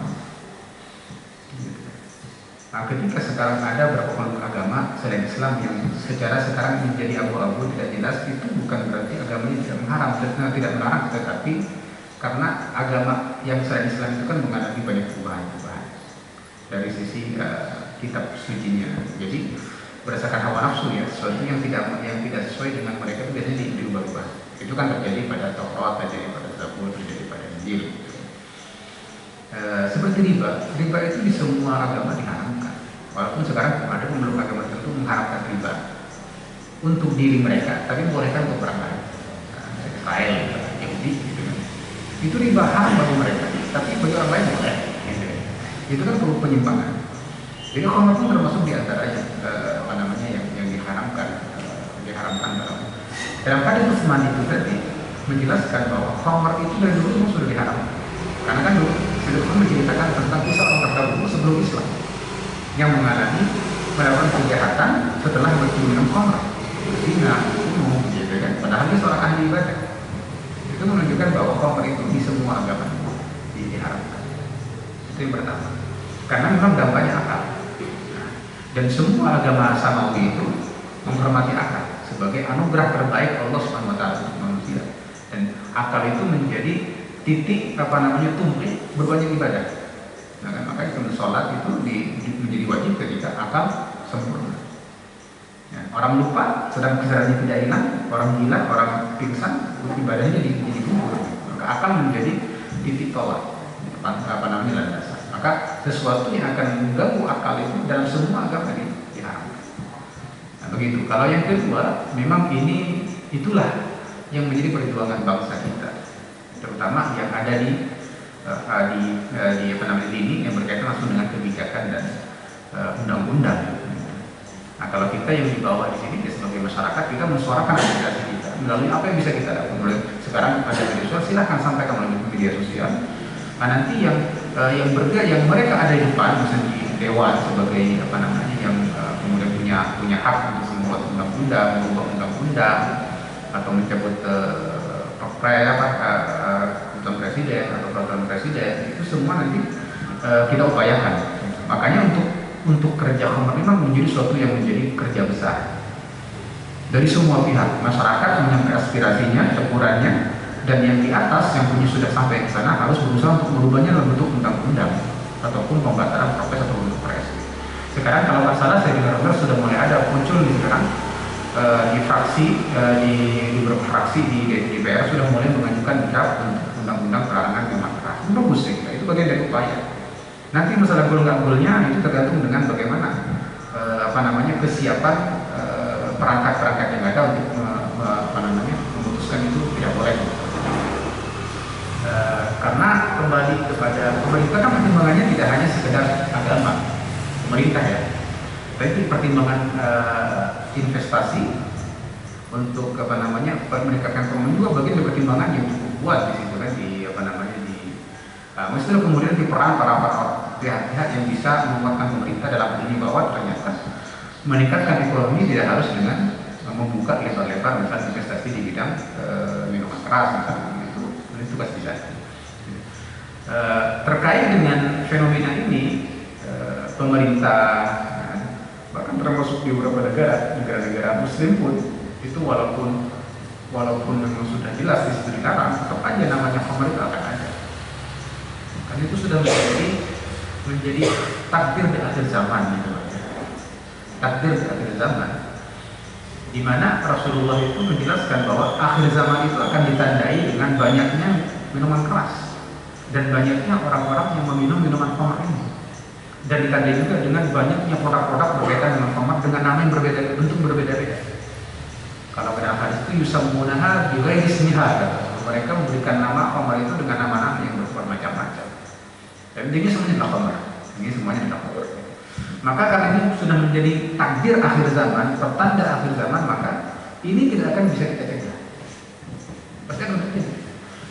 Nah, ketika sekarang ada beberapa kelompok agama selain Islam yang secara sekarang menjadi abu-abu tidak jelas, itu bukan berarti agamanya tidak melarang, tetapi karena agama yang selain Islam itu kan mengalami banyak perubahan dari sisi kitab sucinya. Jadi berdasarkan hawa nafsu ya, sesuatu yang tidak sesuai dengan mereka itu biasanya diubah-ubah. Itu kan terjadi pada Taurat, terjadi pada Zabur, terjadi pada Injil. Seperti riba itu di semua agama diharamkan. Walaupun sekarang ada pemeluk agama tertentu mengharamkan riba untuk diri mereka, tapi bolehkan untuk orang lain, Israel, Yahudi, gitu kan. Itu riba haram bagi mereka, tapi bagi orang lain boleh. Gitu. Itu kan perlu penyimpangan. Jadi khamr pun termasuk di antaranya yang diharamkan dalam hadis Utsman itu tadi menjelaskan bahwa khamr itu dari dulu memang sudah diharamkan. Karena kan dulu menceritakan tentang kisah orang terdahulu sebelum Islam yang melakukan kejahatan setelah minum khamr, berzina, bunuh, gitu kan. Padahal dia seorang ahli ibadah. Itu menunjukkan bahwa khamr itu di semua agama diharamkan. Itu yang pertama. Karena memang dampaknya akal. Dan semua agama Samawi itu menghormati akal sebagai anugerah terbaik Allah Subhanahu wa taala untuk manusia. Dan akal itu menjadi titik tumbuh berbanyak ibadah. Nah, kan, makanya sholat itu menjadi wajib ketika akal sempurna. Ya, orang lupa, sedang kesadarannya tidak hilang, orang gila, orang pingsan, ibadahnya jadi gugur. Maka akal menjadi titik tolak, landasan. Maka sesuatu yang akan mengganggu akal itu dalam semua agama diharamkan. Nah, begitu. Kalau yang kedua, memang itulah yang menjadi perjuangan bangsa kita, terutama yang ada di ini yang berkaitan langsung dengan kebijakan dan undang-undang. Nah, kalau kita yang dibawa di sini sebagai masyarakat, kita mensuarakan aspirasi kita melalui apa yang bisa kita lakukan. Sekarang ada media sosial, silahkan sampaikan melalui media sosial. Nah, nanti yang mereka ada di depan, misalnya di dewan sebagai yang kemudian punya hak untuk membuat undang-undang, mengubah undang-undang atau mencabut keputusan presiden atau peraturan presiden, itu semua nanti kita upayakan. Makanya untuk kerja khamr memang menjadi suatu yang menjadi kerja besar dari semua pihak. Masyarakat menyampaikan aspirasinya, tegurannya, dan yang di atas yang punya sudah sampai ke sana harus berusaha untuk merubahnya dalam bentuk undang-undang ataupun pembatalan perpres atau bentuk pres. Sekarang kalau nggak salah saya dengar sudah mulai ada muncul sekarang di fraksi di beberapa fraksi di DPR sudah mulai mengajukan draft untuk undang-undang pelarangan minuman keras. Itu bagus sih, itu bagian dari upaya. Nanti masalah gol nggak golnya itu tergantung dengan bagaimana kesiapan perangkat-perangkat yang ada untuk memutuskan itu tidak boleh. Karena kembali kepada pemerintah kan pertimbangannya tidak hanya sekedar agama pemerintah ya, tapi pertimbangan investasi untuk meningkatkan ekonomi juga bagian dari pertimbangan yang cukup kuat di situ kan mesti kemudian diperan para pihak-pihak yang bisa menguatkan pemerintah dalam hal ini bahwa ternyata meningkatkan ekonomi tidak harus dengan membuka lebar-lebar misalnya investasi di bidang minuman keras misalnya itu tugas bisa. Terkait dengan fenomena ini pemerintah bahkan termasuk di beberapa negara Muslim pun itu walaupun memang sudah jelas di situ dilarang, tetap aja namanya khamr itu akan ada. Karena itu sudah menjadi takdir di akhir zaman gitu. Takdir di akhir zaman, di mana Rasulullah itu menjelaskan bahwa akhir zaman itu akan ditandai dengan banyaknya minuman keras dan banyaknya orang-orang yang meminum minuman khamr ini. Dan ditandai juga dengan banyaknya produk-produk berkaitan dengan khamr dengan nama yang berbeda, bentuk berbeda-beda. Kalau pada hadis itu yusammunaha bighairi ismiha, mereka memberikan nama khamr itu dengan nama-nama yang bermacam-macam. Dan ini semuanya adalah khamr. Ini semuanya adalah khamr. Maka karena ini sudah menjadi takdir akhir zaman, pertanda akhir zaman, maka ini tidak akan bisa kita cegah. Pasti akan terjadi.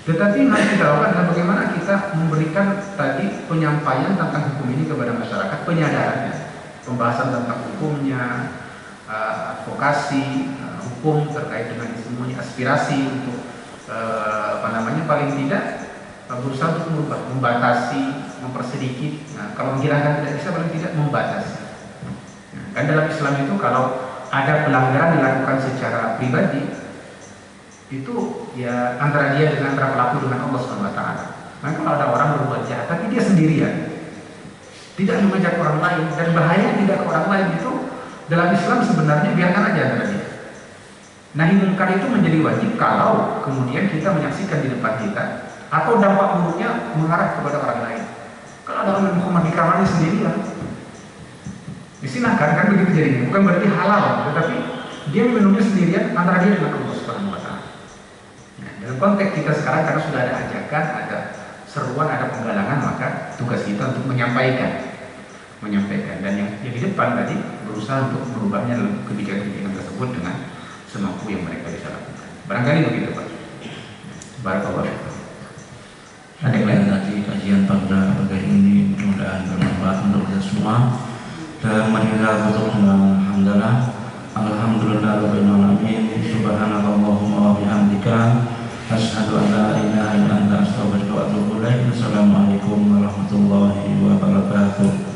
Tetapi yang harus kita lakukan adalah bagaimana kita memberikan tadi penyampaian tentang hukum ini kepada masyarakat, penyadarannya, pembahasan tentang hukumnya, advokasi hukum terkait dengan semuanya, aspirasi untuk paling tidak berusaha untuk merubah, membatasi, mempersedikit. Nah, kalau menghilangkan tidak bisa, paling tidak membatasi. Nah, kan dalam Islam itu kalau ada pelanggaran dilakukan secara pribadi, itu ya antara dia dengan antara pelaku dengan Allah SWT. Nah, kalau ada orang berbuat jahat tapi dia sendirian, tidak mengajak orang lain dan bahaya tidak ke orang lain, itu dalam Islam sebenarnya biarkan aja antara dia. Nahi mungkar itu menjadi wajib kalau kemudian kita menyaksikan di depan kita atau dampak buruknya mengarah kepada orang lain. Kalau ada orang yang mandi kamarnya sendirian, disilahkan, kan begitu jadinya. Bukan berarti halal, tetapi dia minumnya sendirian antara dia dengan Allah Subhanahu wa Ta'ala. Nah, dalam konteks kita sekarang karena sudah ada ajakan, ada seruan, ada penggalangan, maka tugas kita untuk menyampaikan dan yang di depan tadi berusaha untuk merubahnya dalam kebijakan-kebijakan tersebut dengan semampu yang mereka bisa lakukan. Barangkali begitu, Pak. Barakallahu. Demikian tadi kajian pada pagi ini, mudah-mudahan bermanfaat untuk kita semua. Dan mari kita tutup dengan alhamdulillah. Alhamdulillahirabbil alamin. Subhanakallahumma wa bihamdika asyhadu an la ilaha illa anta astaghfiruka wa atubu ilaik. Assalamualaikum warahmatullahi wabarakatuh.